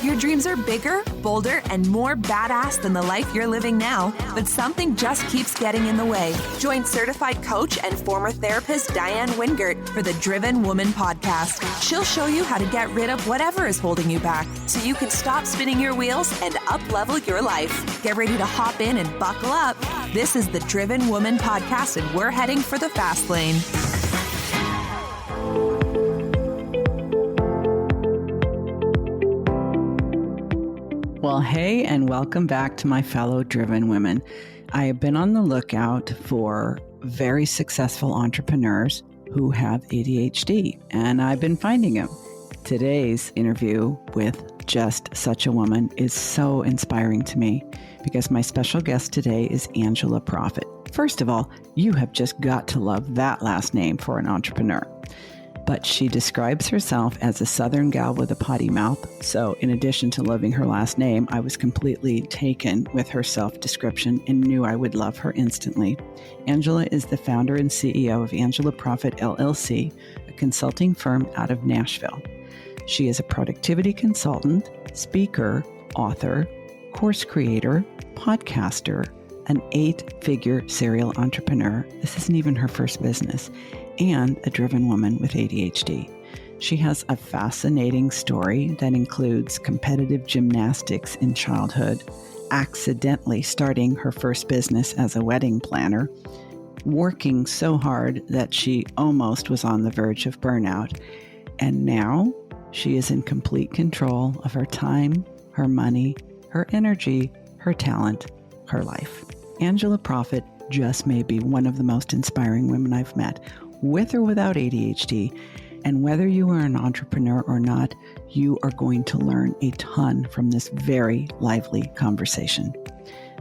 Your dreams are bigger, bolder, and more badass than the life you're living now, but something just keeps getting in the way. Join certified coach and former therapist Diane Wingert for the Driven Woman podcast. She'll show you how to get rid of whatever is holding you back so you can stop spinning your wheels and up-level your life. Get ready to hop in and buckle up. This is the Driven Woman podcast, and we're heading for the fast lane. Well, hey, and welcome back to my fellow driven women. I have been on the lookout for very successful entrepreneurs who have ADHD, and I've been finding them. Today's interview with just such a woman is so inspiring to me because my special guest today is Angela Proffitt. First of all, you have just got to love that last name for an entrepreneur. But she describes herself as a Southern gal with a potty mouth. So in addition to loving her last name, I was completely taken with her self-description and knew I would love her instantly. Angela is the founder and CEO of Angela Proffitt, LLC, a consulting firm out of Nashville. She is a productivity consultant, speaker, author, course creator, podcaster, an 8-figure serial entrepreneur. This isn't even her first business. And a driven woman with ADHD. She has a fascinating story that includes competitive gymnastics in childhood, accidentally starting her first business as a wedding planner, working so hard that she almost was on the verge of burnout, and now she is in complete control of her time, her money, her energy, her talent, her life. Angela Proffitt just may be one of the most inspiring women I've met, with or without ADHD. And whether you are an entrepreneur or not, you are going to learn a ton from this very lively conversation.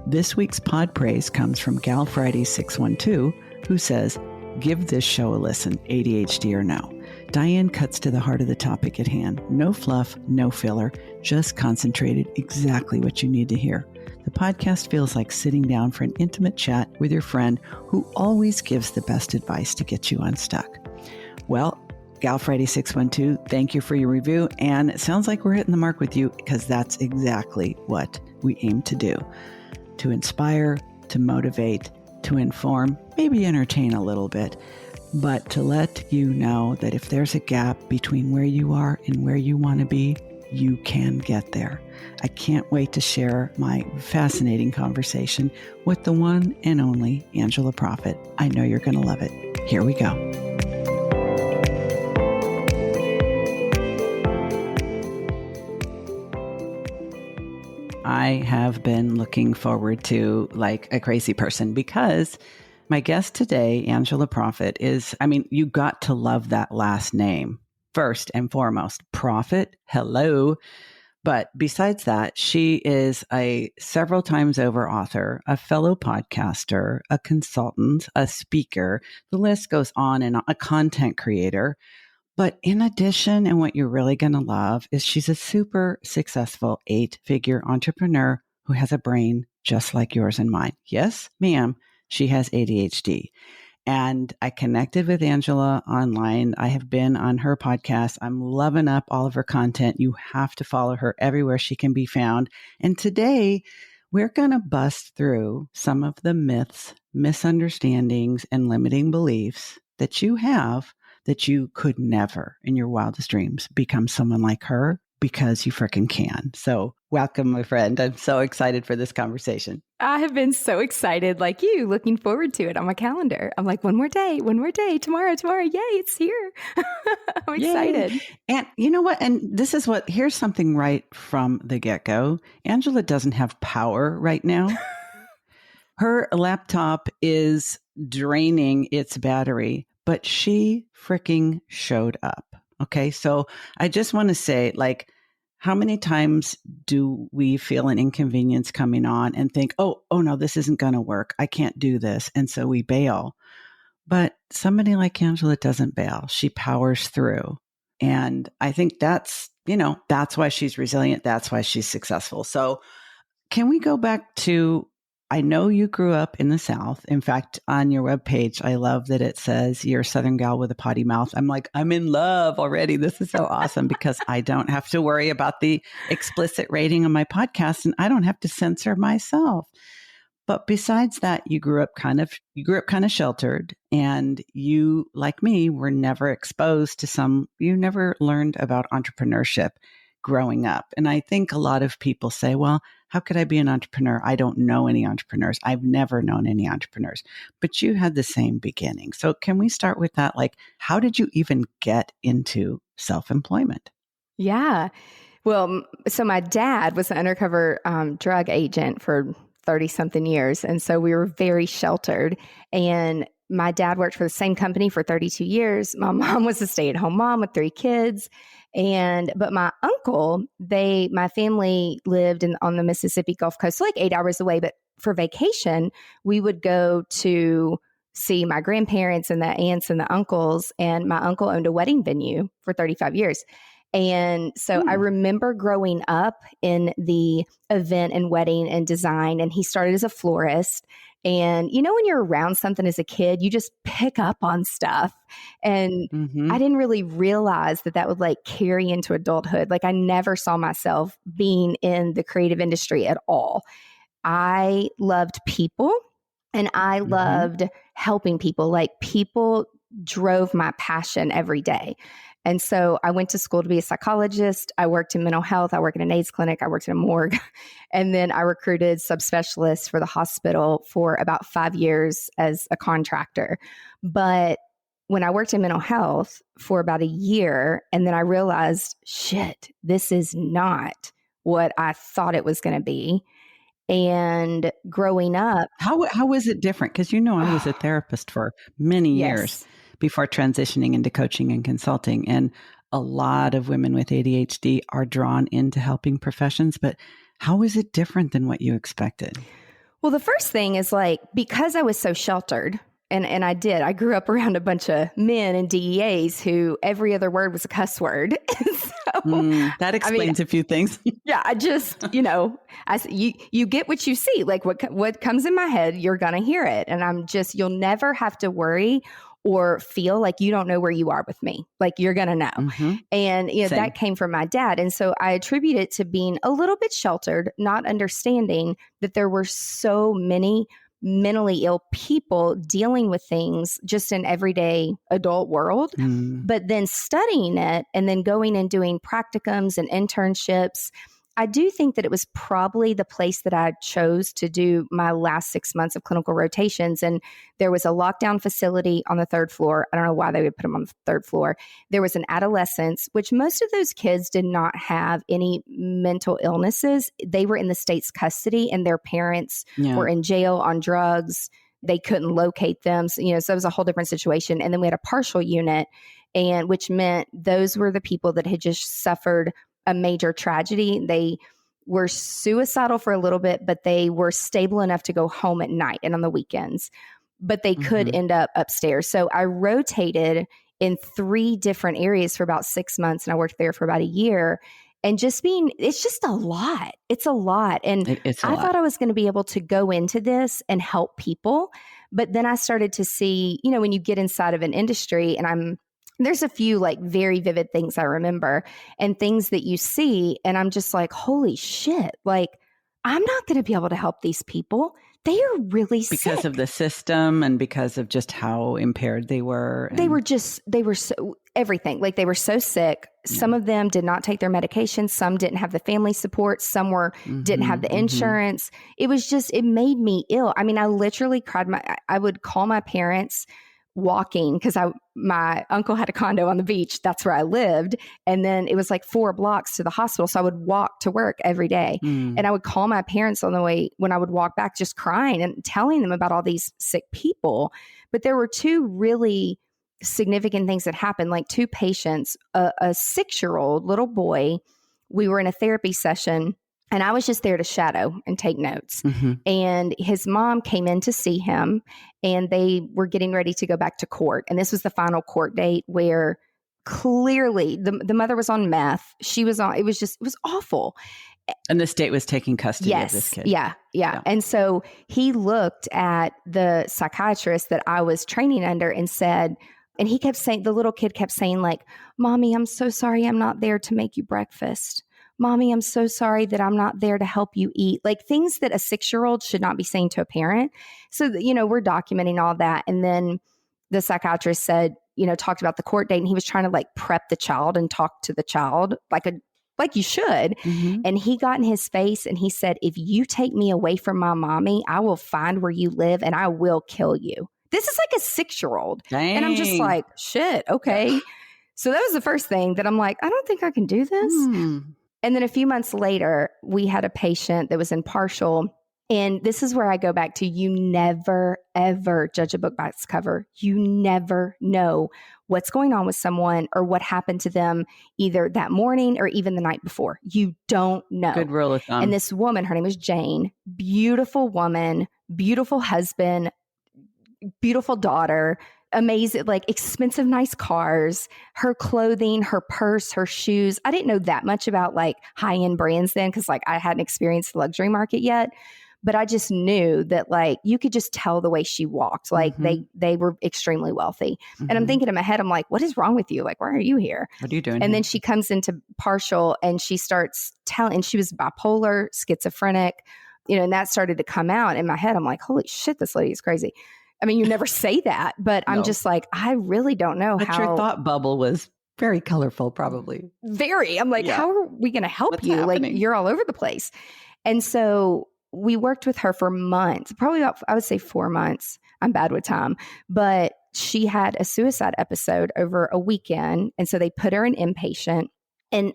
This week's pod praise comes from Gal Friday 612, who says, "Give this show a listen, ADHD or no." Diane cuts to the heart of the topic at hand. No fluff, no filler, just concentrated, exactly what you need to hear. The podcast feels like sitting down for an intimate chat with your friend who always gives the best advice to get you unstuck. Well, Gal Friday 612, thank you for your review. And it sounds like we're hitting the mark with you because that's exactly what we aim to do. To inspire, to motivate, to inform, maybe entertain a little bit, but to let you know that if there's a gap between where you are and where you want to be, you can get there. I can't wait to share my fascinating conversation with the one and only Angela Proffitt. I know you're going to love it. Here we go. I have been looking forward to like a crazy person because my guest today, Angela Proffitt, you got to love that last name. First and foremost, Proffitt, hello. But besides that, she is a several times over author, a fellow podcaster, a consultant, a speaker. The list goes on and on, a content creator. But in addition, and what you're really going to love is she's a super successful 8-figure entrepreneur who has a brain just like yours and mine. Yes, ma'am, she has ADHD. And I connected with Angela online. I have been on her podcast. I'm loving up all of her content. You have to follow her everywhere she can be found. And today, we're going to bust through some of the myths, misunderstandings, and limiting beliefs that you have that you could never in your wildest dreams become someone like her because you freaking can. So welcome, my friend. I'm so excited for this conversation. I have been so excited, like you, looking forward to it on my calendar. I'm like, one more day, tomorrow, yay, it's here. I'm excited. Yay. And you know what? And here's something right from the get-go. Angela doesn't have power right now. Her laptop is draining its battery, but she freaking showed up. Okay. So I just want to say, like, how many times do we feel an inconvenience coming on and think, oh no, this isn't going to work. I can't do this. And so we bail. But somebody like Angela doesn't bail. She powers through. And I think that's why she's resilient. That's why she's successful. So can we go back to I know you grew up in the South. In fact, on your webpage, I love that it says you're a Southern gal with a potty mouth. I'm like, I'm in love already. This is so awesome because I don't have to worry about the explicit rating on my podcast and I don't have to censor myself. But besides that, you grew up kind of sheltered, and you, like me, were never exposed to you never learned about entrepreneurship growing up. And I think a lot of people say, well, how could I be an entrepreneur? I don't know any entrepreneurs. I've never known any entrepreneurs, but you had the same beginning. So can we start with that? Like, how did you even get into self-employment? Yeah. Well, so my dad was an undercover drug agent for 30 something years. And so we were very sheltered. And my dad worked for the same company for 32 years. My mom was a stay-at-home mom with 3 kids. But my uncle, my family lived on the Mississippi Gulf Coast, so like 8 hours away. But for vacation, we would go to see my grandparents and the aunts and the uncles. And my uncle owned a wedding venue for 35 years. And so I remember growing up in the event and wedding and design, and he started as a florist. And when you're around something as a kid, you just pick up on stuff. And I didn't really realize that would like carry into adulthood. Like I never saw myself being in the creative industry at all. I loved people and I loved helping people. Like people drove my passion every day. And so I went to school to be a psychologist. I worked in mental health. I worked in an AIDS clinic. I worked in a morgue. And then I recruited subspecialists for the hospital for about 5 years as a contractor. But when I worked in mental health for about a year, and then I realized, shit, this is not what I thought it was going to be. And growing up. How was it different? Because I was a therapist for many years before transitioning into coaching and consulting. And a lot of women with ADHD are drawn into helping professions. But how is it different than what you expected? Well, the first thing is like, because I was so sheltered, and I grew up around a bunch of men and DEAs who every other word was a cuss word. That explains a few things. Yeah, I just, you get what you see. Like what comes in my head, you're going to hear it. And you'll never have to worry or feel like you don't know where you are with me. Like you're going to know. And, that came from my dad. And so I attribute it to being a little bit sheltered, not understanding that there were so many mentally ill people dealing with things just in everyday adult world, but then studying it and then going and doing practicums and internships. I do think that it was probably the place that I chose to do my last 6 months of clinical rotations. And there was a lockdown facility on the 3rd floor. I don't know why they would put them on the 3rd floor. There was an adolescence, which most of those kids did not have any mental illnesses. They were in the state's custody and their parents were in jail on drugs. They couldn't locate them. So, so it was a whole different situation. And then we had a partial unit, and which meant those were the people that had just suffered a major tragedy. They were suicidal for a little bit, but they were stable enough to go home at night and on the weekends, but they could end up upstairs. So I rotated in 3 different areas for about 6 months, and I worked there for about a year. And it's just a lot. It's a lot. And I thought I was going to be able to go into this and help people. But then I started to see, when you get inside of an industry, and there's a few like very vivid things I remember and things that you see. And I'm just like, holy shit, like I'm not going to be able to help these people. They are really sick. Because of the system and because of just how impaired they were. They were so everything. Like they were so sick. Yeah. Some of them did not take their medication. Some didn't have the family support. Some didn't have the insurance. It was just, it made me ill. I mean, I literally cried. I would call my parents walking because my uncle had a condo on the beach. That's where I lived. And then it was like 4 blocks to the hospital. So I would walk to work every day. And I would call my parents on the way when I would walk back, just crying and telling them about all these sick people. But there were 2 really significant things that happened, like 2 patients, a 6-year-old little boy. We were in a therapy session and I was just there to shadow and take notes. And his mom came in to see him, and they were getting ready to go back to court. And this was the final court date where clearly the mother was on meth. She was on, it was awful. And the state was taking custody of this kid. Yeah. And so he looked at the psychiatrist that I was training under and said, and he kept saying, the little kid kept saying like, Mommy, I'm so sorry I'm not there to make you breakfast. Mommy, I'm so sorry that I'm not there to help you eat. Like things that a 6-year-old should not be saying to a parent. So, we're documenting all that. And then the psychiatrist said, talked about the court date, and he was trying to like prep the child and talk to the child like you should. Mm-hmm. And he got in his face and he said, if you take me away from my mommy, I will find where you live and I will kill you. This is like a 6-year-old. Dang. And I'm just like, shit, okay. So that was the first thing that I'm like, I don't think I can do this. And then a few months later, we had a patient that was in partial. And this is where I go back to, you never, ever judge a book by its cover. You never know what's going on with someone or what happened to them either that morning or even the night before. You don't know. Good rule of thumb. And this woman, her name was Jane, beautiful woman, beautiful husband, beautiful daughter, amazing, like expensive, nice cars, her clothing, her purse, her shoes. I didn't know that much about like high-end brands then because like I hadn't experienced the luxury market yet. But I just knew that like you could just tell the way she walked. Like they were extremely wealthy. And I'm thinking in my head, I'm like, what is wrong with you? Like, why are you here? What are you doing? And then she comes into partial and she starts telling, and she was bipolar, schizophrenic, and that started to come out in my head. I'm like, holy shit, this lady is crazy. I mean, you never say that, but I'm just like, I really don't know but how. Your thought bubble was very colorful, probably. Very. I'm like, how are we going to help What's you? happening? Like, you're all over the place. And so we worked with her for months, probably about, I would say 4 months. I'm bad with time, but she had a suicide episode over a weekend. And so they put her in inpatient. And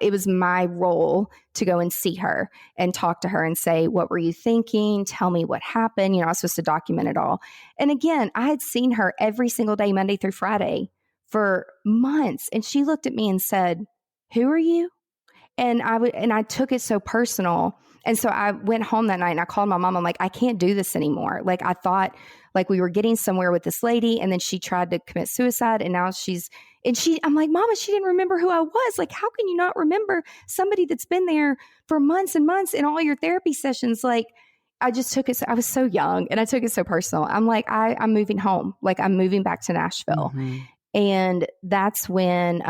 it was my role to go and see her and talk to her and say, what were you thinking? Tell me what happened. I was supposed to document it all. And again, I had seen her every single day, Monday through Friday for months. And she looked at me and said, who are you? And I took it so personal. And so I went home that night and I called my mom. I'm like, I can't do this anymore. Like I thought like we were getting somewhere with this lady, and then she tried to commit suicide, and now I'm like, Mama, she didn't remember who I was. Like, how can you not remember somebody that's been there for months and months in all your therapy sessions? Like, I just took it. I was so young and I took it so personal. I'm like, I'm moving home. Like I'm moving back to Nashville. And that's when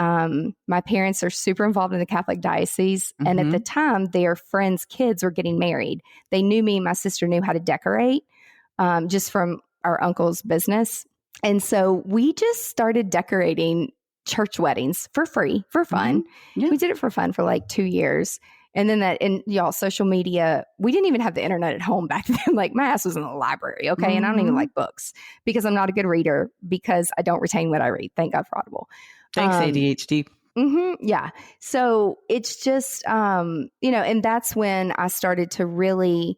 my parents are super involved in the Catholic diocese. And at the time, their friends' kids were getting married. They knew me and my sister knew how to decorate just from our uncle's business. And so we just started decorating church weddings for free, for fun. We did it for fun for like 2 years. And then y'all, social media, we didn't even have the internet at home back then. Like my ass was in the library. Okay. And I don't even like books because I'm not a good reader because I don't retain what I read. Thank God for Audible. Thanks, ADHD. Yeah. So it's just, and that's when I started to really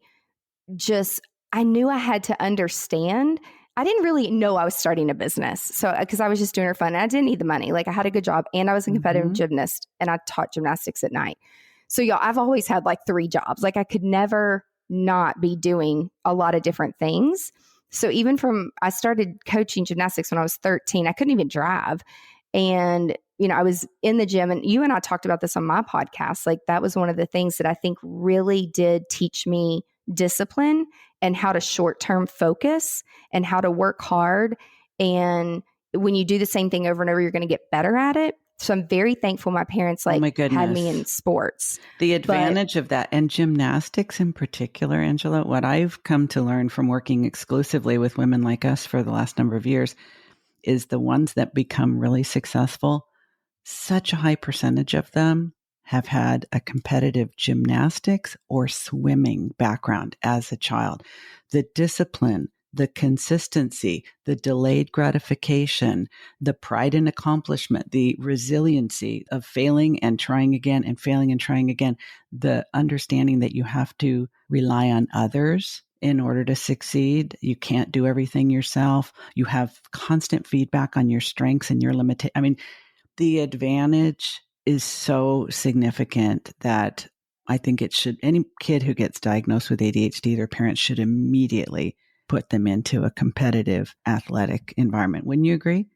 I knew I had to understand. I didn't really know I was starting a business. So, because I was just doing it for fun and I didn't need the money. Like I had a good job and I was a competitive gymnast and I taught gymnastics at night. So y'all, I've always had like 3 jobs. Like I could never not be doing a lot of different things. So even I started coaching gymnastics when I was 13. I couldn't even drive. And, I was in the gym, and you and I talked about this on my podcast. Like that was one of the things that I think really did teach me discipline and how to short-term focus and how to work hard. And when you do the same thing over and over, you're going to get better at it. So I'm very thankful my parents had me in sports. The advantage of that, and gymnastics in particular, Angela, what I've come to learn from working exclusively with women like us for the last number of years is the ones that become really successful, such a high percentage of them have had a competitive gymnastics or swimming background as a child. The discipline, the consistency, the delayed gratification, the pride in accomplishment, the resiliency of failing and trying again and failing and trying again, the understanding that you have to rely on others in order to succeed. You can't do everything yourself. You have constant feedback on your strengths and your limitations. I mean, the advantage is so significant that I think any kid who gets diagnosed with ADHD, their parents should immediately put them into a competitive athletic environment. Wouldn't you agree?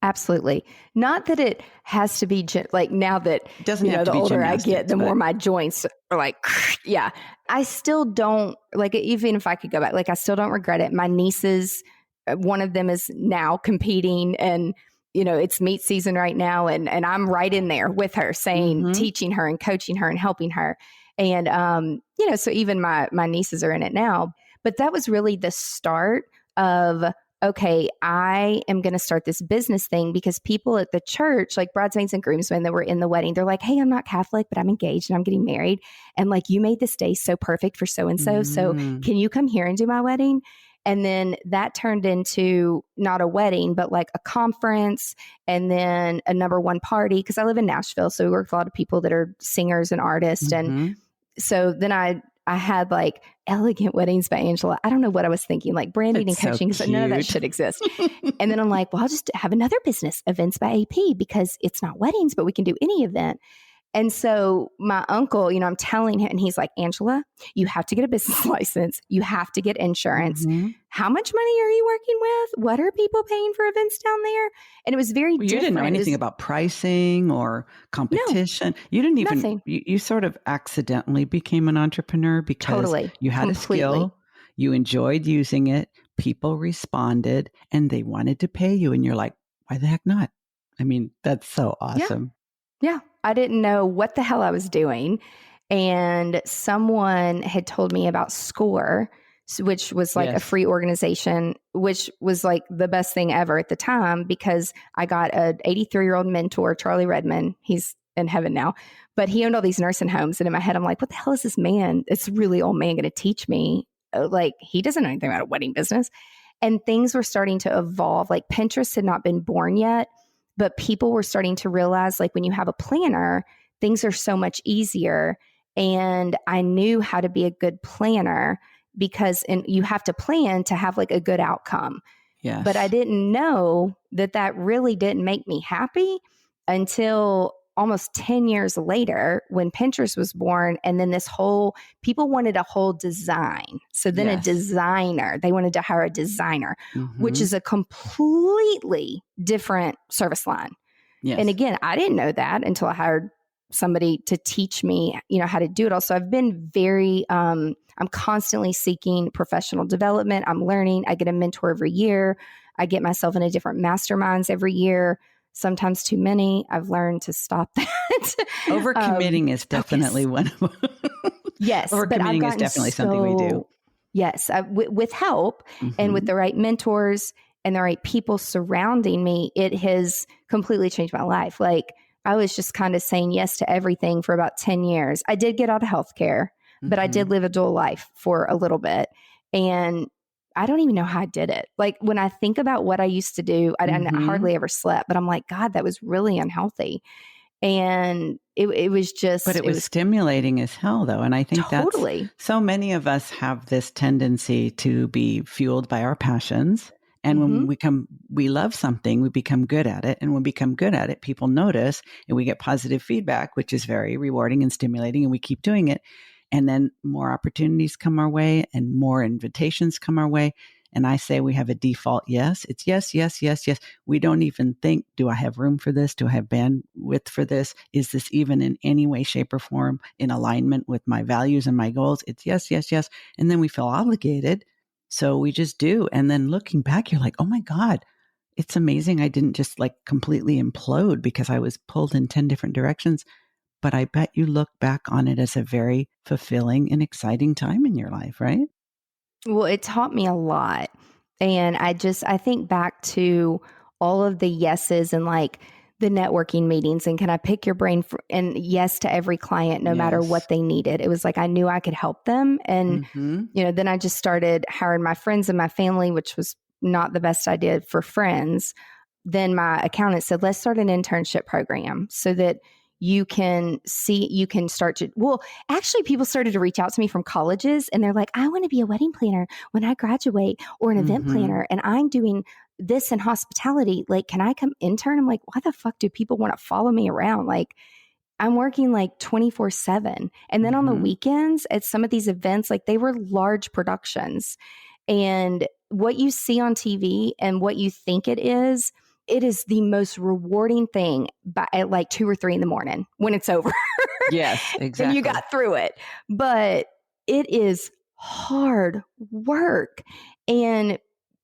Absolutely. Not that it has to be like now that, It doesn't have to the be older I get, gymnastics, the more but my joints are like, yeah. I still don't like, even if I could go back, like I still don't regret it. My nieces, one of them is now competing and, it's meet season right now. And I'm right in there with her saying, teaching her and coaching her and helping her. And, so even my nieces are in it now, but that was really the start of, okay, I am going to start this business thing because people at the church, like bridesmaids and groomsmen that were in the wedding, they're like, hey, I'm not Catholic, but I'm engaged and I'm getting married. And like, you made this day so perfect for so-and-so. So can you come here and do my wedding? And then that turned into not a wedding, but like a conference and then a number one party. Because I live in Nashville. So we work with a lot of people that are singers and artists. And so then I had like Elegant Weddings by Angela. I don't know what I was thinking, like branding and coaching, because none of that should exist. And then I'm like, well, I'll just have another business, Events by AP, because it's not weddings, but we can do any event. And so my uncle, I'm telling him, and he's like, Angela, you have to get a business license. You have to get insurance. How much money are you working with? What are people paying for events down there? And it was very different. You didn't know anything about pricing or competition. No, you didn't even, nothing. You sort of accidentally became an entrepreneur because you had a skill, you enjoyed using it, people responded, and they wanted to pay you. And you're like, why the heck not? I mean, that's so awesome. Yeah. I didn't know what the hell I was doing. And someone had told me about SCORE, which was like a free organization, which was like the best thing ever at the time because I got an 83-year-old mentor, Charlie Redmond. He's in heaven now, but he owned all these nursing homes. And in my head, I'm like, what the hell is this man? It's really old man going to teach me? Like, he doesn't know anything about a wedding business. And things were starting to evolve. Like Pinterest had not been born yet. But people were starting to realize, like, when you have a planner, things are so much easier. And I knew how to be a good planner because you have to plan to have like a good outcome. Yes. But I didn't know that really didn't make me happy until almost 10 years later when Pinterest was born. And then people wanted a whole design. So then a designer, they wanted to hire a designer, which is a completely different service line. Yes. And again, I didn't know that until I hired somebody to teach me, how to do it all. So I've been very, I'm constantly seeking professional development. I'm learning. I get a mentor every year. I get myself into different masterminds every year. Sometimes too many. I've learned to stop that. Overcommitting is definitely one of them. Yes. Overcommitting is definitely something we do. Yes. With help and with the right mentors and the right people surrounding me, it has completely changed my life. Like I was just kind of saying yes to everything for about 10 years. I did get out of healthcare, but I did live a dual life for a little bit. And I don't even know how I did it. Like when I think about what I used to do, I hardly ever slept, but I'm like, God, that was really unhealthy. And it was just, but it was stimulating as hell though. And I think totally. that's so many of us have this tendency to be fueled by our passions. And when we love something, we become good at it. And when we become good at it, people notice and we get positive feedback, which is very rewarding and stimulating. And we keep doing it. And then more opportunities come our way and more invitations come our way. And I say we have a default yes. It's yes, yes, yes, yes. We don't even think, do I have room for this? Do I have bandwidth for this? Is this even in any way, shape, or form in alignment with my values and my goals? It's yes, yes, yes. And then we feel obligated. So we just do. And then looking back, you're like, oh my God, it's amazing. I didn't just like completely implode because I was pulled in 10 different directions. But I bet you look back on it as a very fulfilling and exciting time in your life, right? Well, it taught me a lot. And I think back to all of the yeses and like the networking meetings and can I pick your brain and yes to every client, no matter what they needed. It was like, I knew I could help them. And, then I just started hiring my friends and my family, which was not the best idea for friends. Then my accountant said, let's start an internship program so that you can start to, actually people started to reach out to me from colleges and they're like, I want to be a wedding planner when I graduate or an event planner. And I'm doing this in hospitality. Like, can I come intern? I'm like, why the fuck do people want to follow me around? Like I'm working like 24/7. And then on the weekends at some of these events, like they were large productions and what you see on TV and what you think it is it is the most rewarding thing at like 2 or 3 in the morning when it's over. Yes, exactly. And you got through it. But it is hard work. And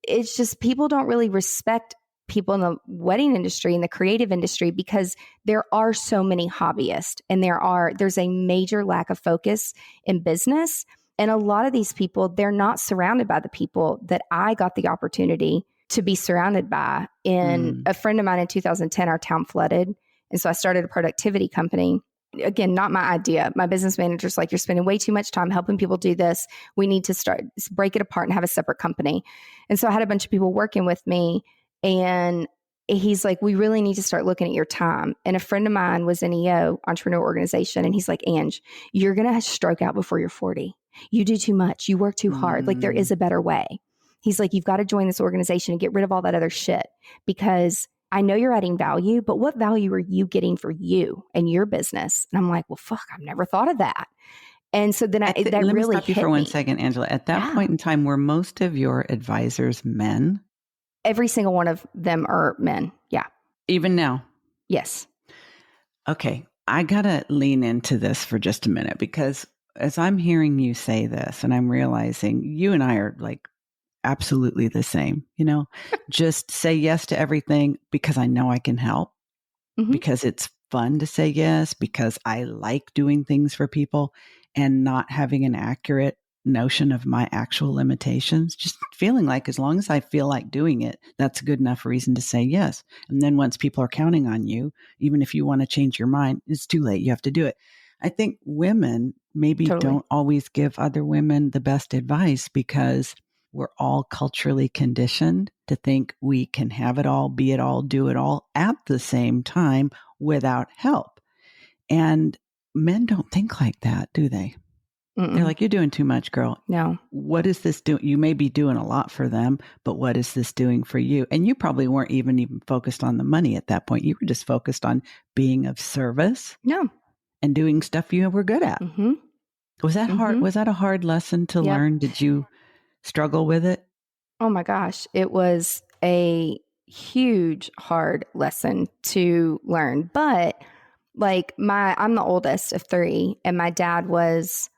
it's just people don't really respect people in the wedding industry and the creative industry because there are so many hobbyists and there's a major lack of focus in business. And a lot of these people, they're not surrounded by the people that I got the opportunity to be surrounded by. And a friend of mine in 2010, our town flooded. And so I started a productivity company. Again, not my idea. My business manager's like, you're spending way too much time helping people do this. We need to break it apart and have a separate company. And so I had a bunch of people working with me, and he's like, we really need to start looking at your time. And a friend of mine was an EO, entrepreneur organization. And he's like, Ange, you're going to stroke out before you're 40. You do too much. You work too hard. Like there is a better way. He's like, you've got to join this organization and get rid of all that other shit because I know you're adding value, but what value are you getting for you and your business? And I'm like, well, fuck, I've never thought of that. And so then that let really me stop you hit for 1 me. second, Angela. At that point in time, were most of your advisors men? Every single one of them are men. Yeah. Even now? Yes. Okay. I got to lean into this for just a minute because as I'm hearing you say this and I'm realizing you and I are like absolutely the same, just say yes to everything because I know I can help, because it's fun to say yes, because I like doing things for people and not having an accurate notion of my actual limitations, just feeling like as long as I feel like doing it, that's a good enough reason to say yes. And then once people are counting on you, even if you want to change your mind, it's too late. You have to do it. I think women maybe don't always give other women the best advice because we're all culturally conditioned to think we can have it all, be it all, do it all at the same time without help. And men don't think like that, do they? They're like, you're doing too much, girl. No. What is this doing? You may be doing a lot for them, but what is this doing for you? And you probably weren't even focused on the money at that point. You were just focused on being of service. No. And doing stuff you were good at. Was that hard? Was that a hard lesson to learn? Did you struggle with it? Oh my gosh. It was a huge, hard lesson to learn. But like I'm the oldest of 3 and my dad was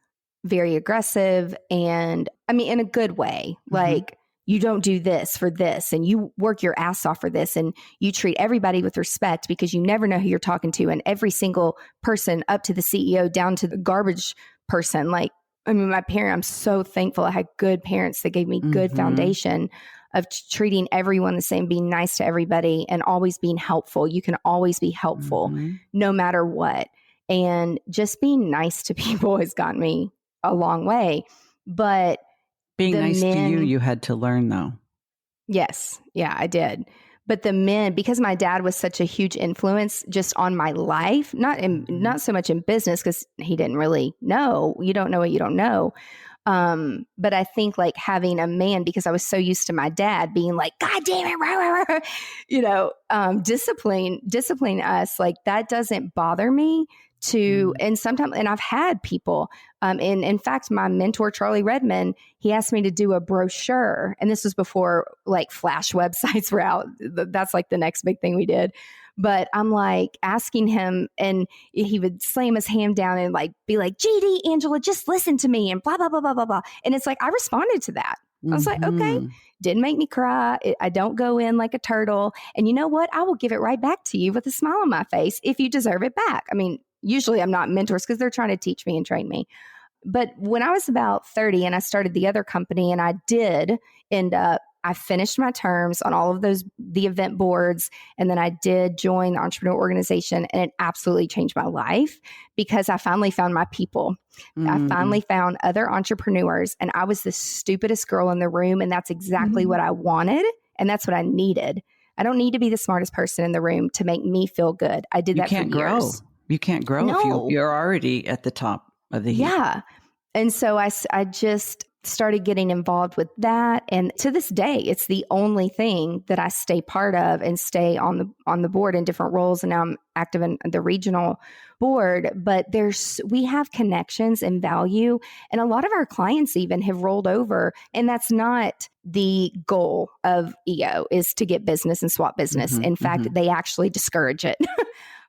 very aggressive and I mean, in a good way, like you don't do this for this and you work your ass off for this and you treat everybody with respect because you never know who you're talking to. And every single person up to the CEO down to the garbage person, like, I mean, my parents, I'm so thankful I had good parents that gave me good foundation of treating everyone the same, being nice to everybody and always being helpful. You can always be helpful no matter what. And just being nice to people has gotten me a long way. But being nice to you had to learn though. Yes. Yeah, I did. But the men, because my dad was such a huge influence just on my life, not so much in business because he didn't really know. You don't know what you don't know. But I think like having a man, because I was so used to my dad being like, God damn it, rah, rah, rah, discipline us, like that doesn't bother me to, and sometimes, and I've had people, and in fact, my mentor, Charlie Redmond, he asked me to do a brochure, and this was before like flash websites were out. That's like the next big thing we did. But I'm like asking him, and he would slam his hand down and like be like, GD, Angela, just listen to me and blah, blah, blah, blah, blah, blah. And it's like, I responded to that. I was like, okay, didn't make me cry. I don't go in like a turtle. And you know what? I will give it right back to you with a smile on my face if you deserve it back. I mean, usually I'm not mentors because they're trying to teach me and train me. But when I was about 30 and I started the other company, and I did end up, I finished my terms on all of the event boards. And then I did join the entrepreneur organization, and it absolutely changed my life because I finally found my people. I finally found other entrepreneurs, and I was the stupidest girl in the room. And that's exactly what I wanted. And that's what I needed. I don't need to be the smartest person in the room to make me feel good. I did that for years. You can't grow if you're already at the top of the heap. Yeah. And so I just started getting involved with that. And to this day, it's the only thing that I stay part of and stay on the board in different roles. And now I'm active in the regional board, but we have connections and value. And a lot of our clients even have rolled over. And that's not the goal of EO, is to get business and swap business. In fact, they actually discourage it.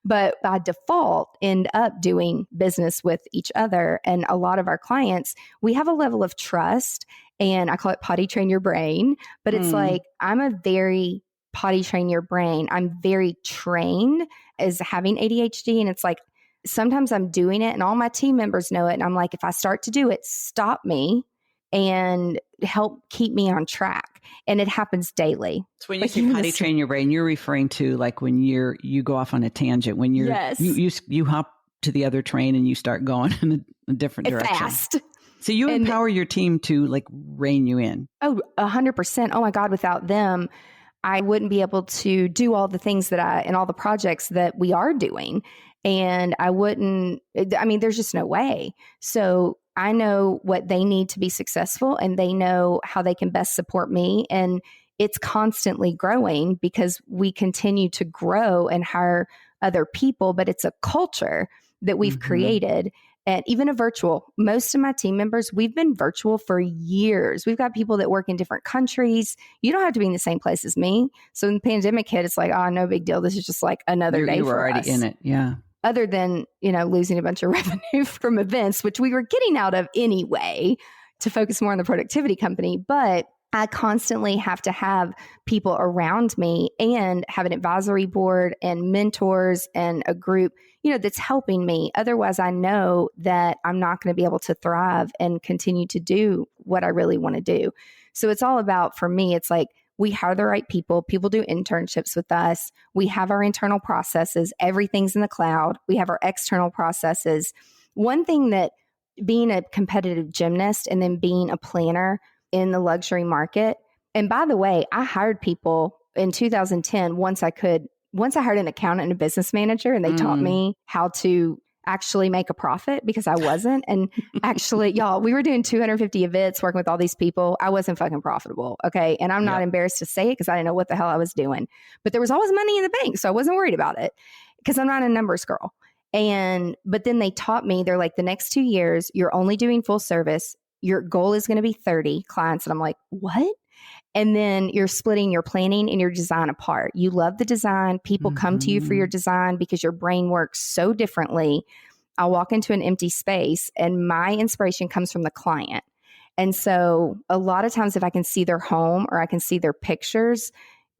But by default, end up doing business with each other. And a lot of our clients, we have a level of trust, and I call it potty train your brain. But it's like, I'm a very potty train your brain. I'm very trained as having ADHD. And it's like, sometimes I'm doing it and all my team members know it. And I'm like, if I start to do it, stop me and help keep me on track. And it happens daily. So when you say potty train your brain, you're referring to like when you go off on a tangent, when you hop to the other train and you start going in a different direction. Fast. So you empower your team to like rein you in. Oh, 100%. Oh my God. Without them, I wouldn't be able to do all the things and all the projects that we are doing. And there's just no way. So I know what they need to be successful, and they know how they can best support me. And it's constantly growing because we continue to grow and hire other people, but it's a culture that we've created. And even most of my team members, we've been virtual for years. We've got people that work in different countries. You don't have to be in the same place as me. So when the pandemic hit, it's like, oh, no big deal. This is just like another day for us. You were already in it. Yeah. Other than, losing a bunch of revenue from events, which we were getting out of anyway, to focus more on the productivity company. But I constantly have to have people around me and have an advisory board and mentors and a group, that's helping me. Otherwise, I know that I'm not going to be able to thrive and continue to do what I really want to do. So it's all about, for me, it's like, we hire the right people. People do internships with us. We have our internal processes. Everything's in the cloud. We have our external processes. One thing that being a competitive gymnast and then being a planner in the luxury market, and by the way, I hired people in 2010 once I hired an accountant and a business manager, and they taught me how to actually make a profit because I wasn't. And actually, y'all, we were doing 250 events, working with all these people. I wasn't fucking profitable. Okay. And I'm not embarrassed to say it because I didn't know what the hell I was doing, but there was always money in the bank. So I wasn't worried about it because I'm not a numbers girl. But then they taught me, they're like, the next 2 years, you're only doing full service. Your goal is going to be 30 clients. And I'm like, what? And then you're splitting your planning and your design apart. You love the design. People come to you for your design because your brain works so differently. I'll walk into an empty space and my inspiration comes from the client. And so a lot of times if I can see their home or I can see their pictures,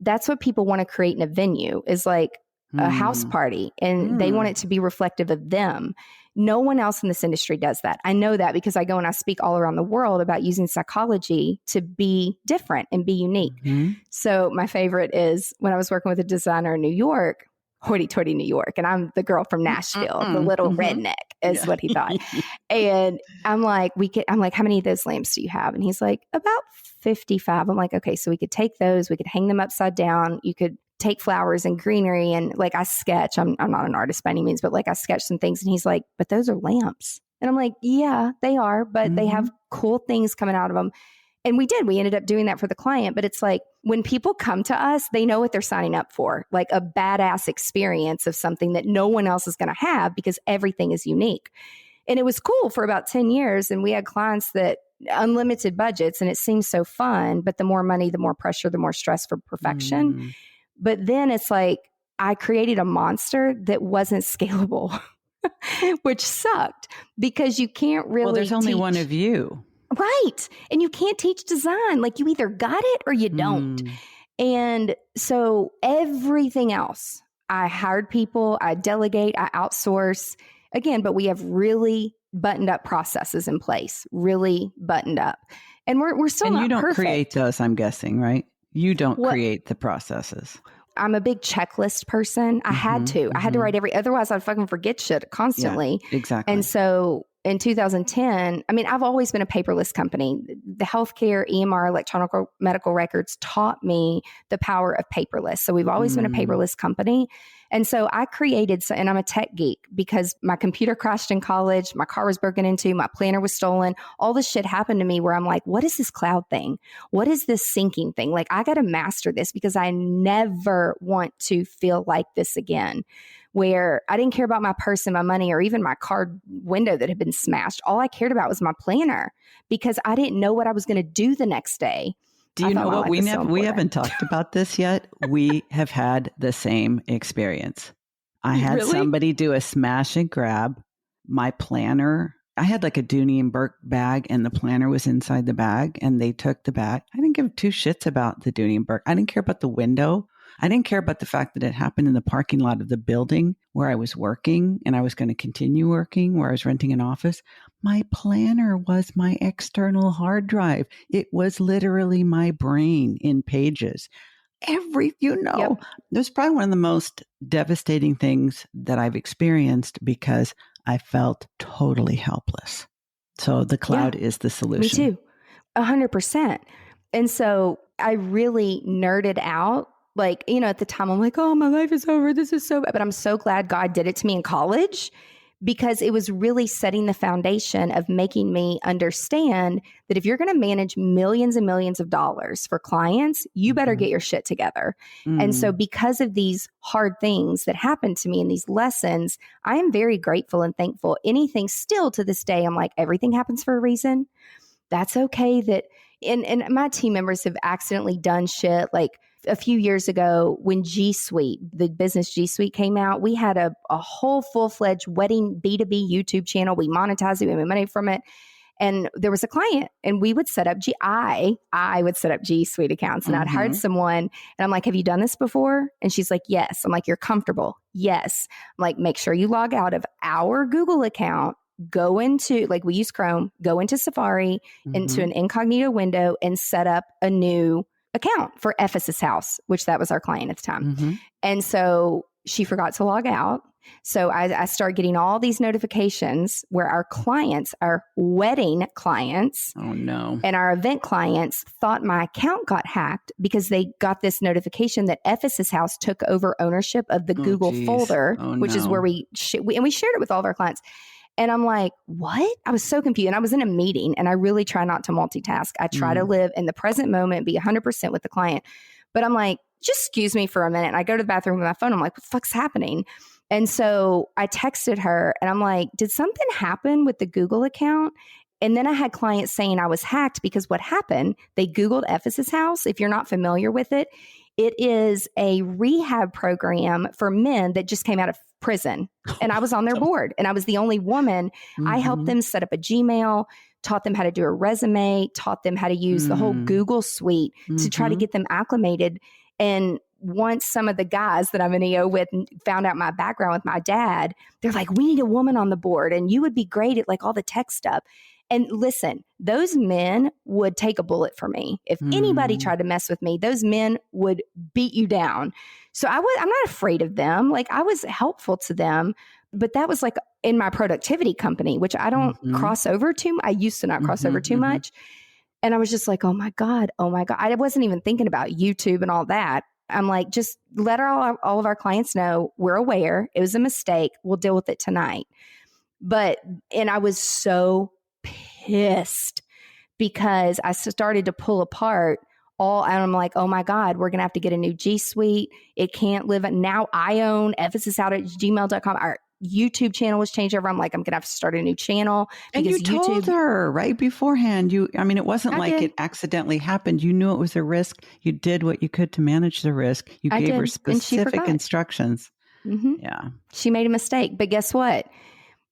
that's what people want to create in a venue, is like a house party, and they want it to be reflective of them. No one else in this industry does that. I know that because I go and I speak all around the world about using psychology to be different and be unique. So my favorite is when I was working with a designer in New York, hoity-toity New York, and I'm the girl from Nashville, the little redneck is what he thought. And I'm like, how many of those lamps do you have? And he's like, about 55. I'm like, okay, so we could take those, we could hang them upside down. You could take flowers and greenery, and like I sketch. I'm not an artist by any means, but like I sketch some things. And he's like, but those are lamps. And I'm like, yeah, they are, but they have cool things coming out of them. And we ended up doing that for the client. But it's like when people come to us, they know what they're signing up for, like a badass experience of something that no one else is going to have because everything is unique. And it was cool for about 10 years. And we had clients that unlimited budgets, and it seems so fun, but the more money, the more pressure, the more stress for perfection. But then it's like I created a monster that wasn't scalable, which sucked because you can't really Well, there's only one of you. Right. And you can't teach design. Like you either got it or you don't. And so everything else, I hired people, I delegate, I outsource. Again, but we have really buttoned up processes in place, really buttoned up. And we're still not perfect. And you don't create those, I'm guessing, right? You don't create the processes. I'm a big checklist person. I had to. I had to write otherwise I'd fucking forget shit constantly. Yeah, exactly. And so in 2010, I mean, I've always been a paperless company. The healthcare, EMR, electronic medical records taught me the power of paperless. So we've always been a paperless company. And so I created, and I'm a tech geek because my computer crashed in college, my car was broken into, my planner was stolen, all this shit happened to me where I'm like, what is this cloud thing? What is this syncing thing? Like, I got to master this because I never want to feel like this again, where I didn't care about my purse and my money or even my card window that had been smashed. All I cared about was my planner because I didn't know what I was going to do the next day. Do you know what? We haven't talked about this yet. We have had the same experience. I had somebody do a smash and grab. My planner, I had like a Dooney and Burke bag and the planner was inside the bag and they took the bag. I didn't give two shits about the Dooney and Burke. I didn't care about the window. I didn't care about the fact that it happened in the parking lot of the building where I was working and I was going to continue working, where I was renting an office. My planner was my external hard drive. It was literally my brain in pages. It was probably one of the most devastating things that I've experienced because I felt totally helpless. So the cloud is the solution. Me too. 100%. And so I really nerded out. Like, at the time I'm like, oh, my life is over. This is so bad. But I'm so glad God did it to me in college because it was really setting the foundation of making me understand that if you're going to manage millions and millions of dollars for clients, you better get your shit together. And so because of these hard things that happened to me and these lessons, I am very grateful and thankful. Anything still to this day, I'm like, everything happens for a reason. That's okay. That and my team members have accidentally done shit. Like a few years ago when G Suite, the business G Suite came out, we had a whole full-fledged wedding B2B YouTube channel. We monetized it, we made money from it. And there was a client and we would set up I would set up G Suite accounts and I'd hired someone and I'm like, have you done this before? And she's like, yes. I'm like, you're comfortable? Yes. I'm like, make sure you log out of our Google account, go into, like we use Chrome, go into Safari, into an incognito window and set up a new account for Ephesus House, which that was our client at the time. And so she forgot to log out. So I started getting all these notifications where our clients, our wedding clients, and our event clients thought my account got hacked because they got this notification that Ephesus House took over ownership of the Google folder, which is where we shared it with all of our clients. And I'm like, what? I was so confused. And I was in a meeting and I really try not to multitask. I try to live in the present moment, be 100% with the client. But I'm like, just excuse me for a minute. And I go to the bathroom with my phone. I'm like, what the fuck's happening? And so I texted her and I'm like, did something happen with the Google account? And then I had clients saying I was hacked because what happened, they Googled Ephesus House. If you're not familiar with it, it is a rehab program for men that just came out of prison. And I was on their board and I was the only woman. I helped them set up a Gmail, taught them how to do a resume, taught them how to use the whole Google suite to try to get them acclimated. And once some of the guys that I'm in EO with found out my background with my dad, they're like, we need a woman on the board and you would be great at like all the tech stuff. And listen, those men would take a bullet for me. If anybody tried to mess with me, those men would beat you down. So I'm not afraid of them. Like I was helpful to them, but that was like in my productivity company, which I don't cross over too. I used to not cross over too much. And I was just like, oh my God. I wasn't even thinking about YouTube and all that. I'm like, just let all of our clients know we're aware. It was a mistake. We'll deal with it tonight. And I was so pissed because I started to pull apart and I'm like, oh my God, we're going to have to get a new G Suite. It can't live. Now I own Ephesus out at gmail.com. Our YouTube channel was changed over. I'm like, I'm going to have to start a new channel. And you told her right beforehand. It wasn't like it accidentally happened. You knew it was a risk. You did what you could to manage the risk. You gave her specific instructions. Yeah. She made a mistake, but guess what?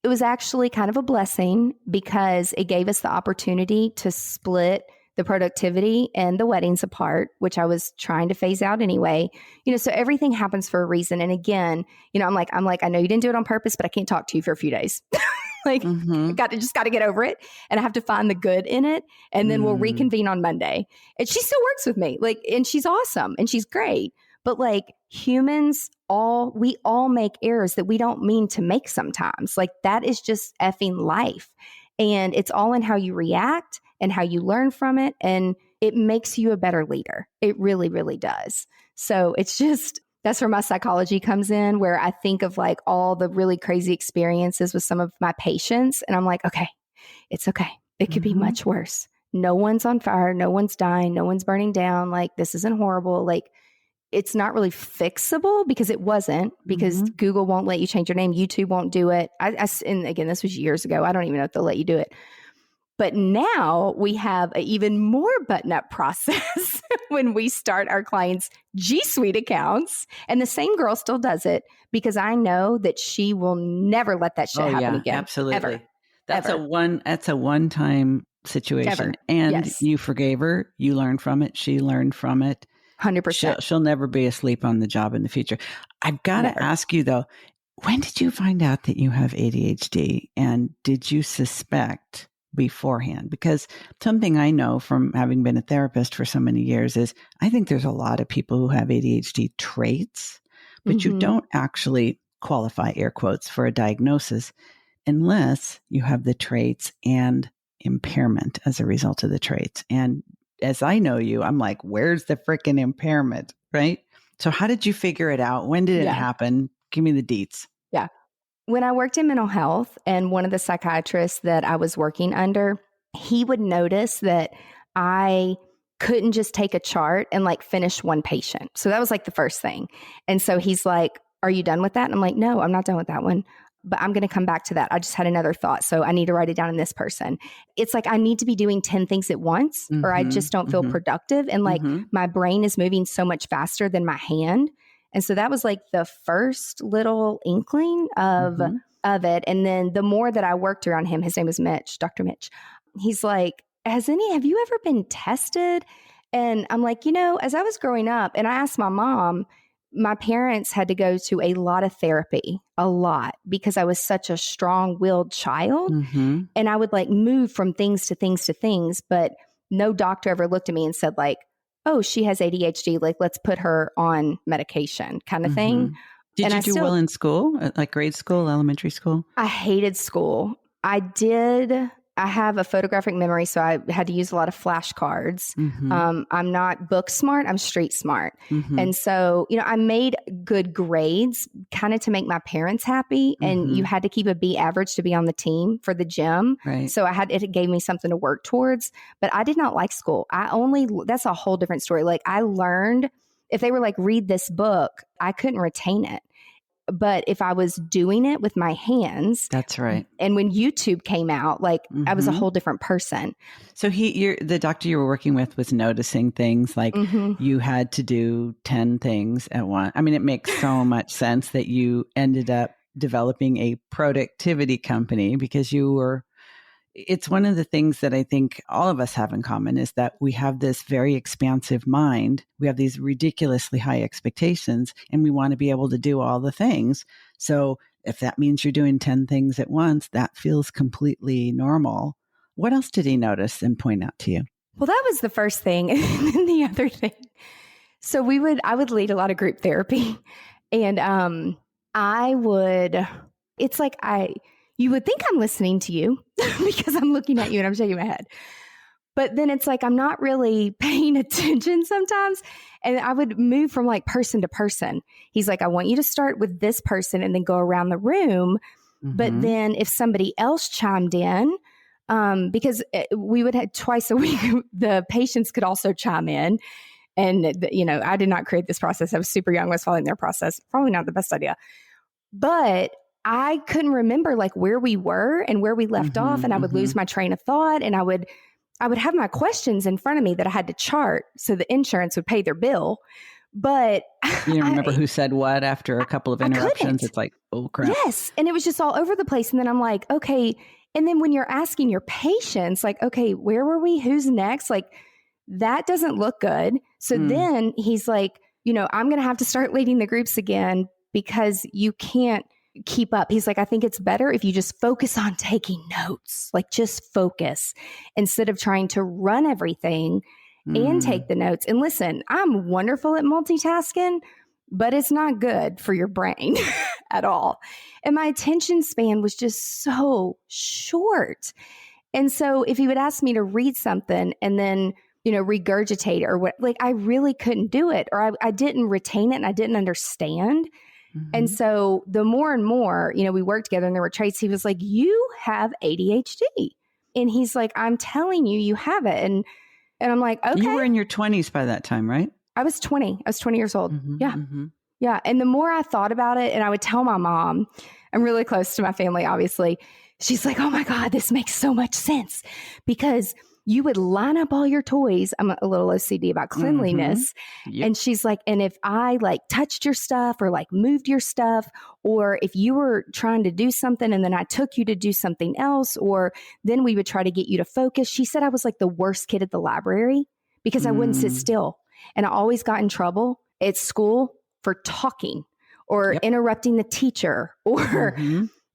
It was actually kind of a blessing because it gave us the opportunity to split the productivity and the weddings apart, which I was trying to phase out anyway. So everything happens for a reason. And again, I'm like, I know you didn't do it on purpose, but I can't talk to you for a few days. I just got to get over it. And I have to find the good in it. And then we'll reconvene on Monday. And she still works with me. And she's awesome and she's great. But we all make errors that we don't mean to make sometimes. Like that is just effing life. And it's all in how you react and how you learn from it. And it makes you a better leader. It really, really does. So it's just, that's where my psychology comes in, where I think of like all the really crazy experiences with some of my patients. And I'm like, okay, it's okay. It could be much worse. No one's on fire. No one's dying. No one's burning down. Like this isn't horrible. Like it's not really fixable because it wasn't, because Google won't let you change your name. YouTube won't do it. And again, this was years ago. I don't even know if they'll let you do it. But now we have an even more button-up process when we start our clients' G Suite accounts. And the same girl still does it because I know that she will never let that shit happen again. Absolutely. Ever. That's a one-time situation. Ever. And Yes. you forgave her. You learned from it. She learned from it. 100%. She'll never be asleep on the job in the future. I've got to ask you though, when did you find out that you have ADHD, and did you suspect beforehand? Because something I know from having been a therapist for so many years is I think there's a lot of people who have ADHD traits, but you don't actually qualify, air quotes, for a diagnosis unless you have the traits and impairment as a result of the traits. And as I know you, I'm like, where's the freaking impairment, right? So how did you figure it out? When did it happen? Give me the deets. Yeah. When I worked in mental health, and one of the psychiatrists that I was working under, he would notice that I couldn't just take a chart and like finish one patient. So that was like the first thing. And so he's like, are you done with that? And I'm like, no, I'm not done with that one, but I'm going to come back to that. I just had another thought. So I need to write it down in this person. It's like, I need to be doing 10 things at once, or I just don't feel productive. And like my brain is moving so much faster than my hand. And so that was like the first little inkling of it. And then the more that I worked around him, his name was Mitch, Dr. Mitch. He's like, have you ever been tested? And I'm like, as I was growing up, and I asked my mom, my parents had to go to a lot of therapy, a lot, because I was such a strong-willed child. And I would like move from things to things to things, but no doctor ever looked at me and said like, oh, she has ADHD, like let's put her on medication kind of thing. Did you do well in school, like grade school, elementary school? I hated school. I have a photographic memory, so I had to use a lot of flashcards. I'm not book smart, I'm street smart. And so, I made good grades kind of to make my parents happy. And you had to keep a B average to be on the team for the gym. Right. So it gave me something to work towards, but I did not like school. That's a whole different story. Like I learned, if they were like, read this book, I couldn't retain it. But if I was doing it with my hands, that's right. And when YouTube came out, like I was a whole different person. So the doctor you were working with was noticing things like you had to do 10 things at once. I mean, it makes so much sense that you ended up developing a productivity company because it's one of the things that I think all of us have in common is that we have this very expansive mind. We have these ridiculously high expectations, and we want to be able to do all the things. So if that means you're doing 10 things at once, that feels completely normal. What else did he notice and point out to you? Well, that was the first thing. And then the other thing. So I would lead a lot of group therapy, and it's like you would think I'm listening to you because I'm looking at you and I'm shaking my head. But then it's like, I'm not really paying attention sometimes. And I would move from like person to person. He's like, I want you to start with this person and then go around the room. But then if somebody else chimed in, because we would have twice a week, the patients could also chime in. And, I did not create this process. I was super young, I was following their process. Probably not the best idea. But I couldn't remember like where we were and where we left off. And I would lose my train of thought. And I would have my questions in front of me that I had to chart so the insurance would pay their bill. But you don't remember who said what after a couple of interruptions. It's like, oh crap. Yes. And it was just all over the place. And then I'm like, okay. And then when you're asking your patients, like, okay, where were we? Who's next? Like, that doesn't look good. So then he's like, I'm going to have to start leading the groups again because you can't keep up. He's like, I think it's better if you just focus on taking notes, like just focus instead of trying to run everything and take the notes. And listen, I'm wonderful at multitasking, but it's not good for your brain at all. And my attention span was just so short. And so if you would ask me to read something and then, regurgitate or what, like I really couldn't do it, or I didn't retain it and I didn't understand. Mm-hmm. And so the more and more, we worked together and there were traits, he was like, you have ADHD. And he's like, I'm telling you, you have it. And I'm like, okay. You were in your 20s by that time, right? I was 20. I was 20 years old. Mm-hmm, Yeah. Mm-hmm. Yeah. And the more I thought about it, and I would tell my mom, I'm really close to my family, obviously. She's like, oh my God, this makes so much sense because you would line up all your toys. I'm a little OCD about cleanliness. Mm-hmm. Yep. And she's like, and if I like touched your stuff or like moved your stuff, or if you were trying to do something and then I took you to do something else, or then we would try to get you to focus. She said I was like the worst kid at the library because I wouldn't sit still. And I always got in trouble at school for talking or interrupting the teacher or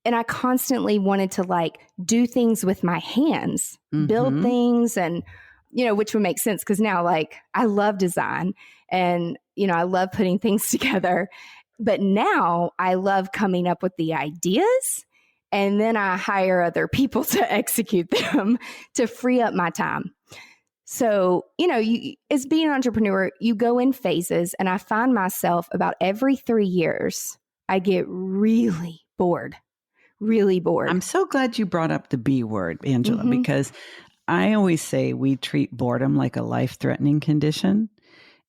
and I constantly wanted to like do things with my hands, build things and, which would make sense because now like I love design and, I love putting things together. But now I love coming up with the ideas and then I hire other people to execute them to free up my time. So, as being an entrepreneur, you go in phases and I find myself about every 3 years, I get really bored. I'm so glad you brought up the B word, Angela, because I always say we treat boredom like a life-threatening condition.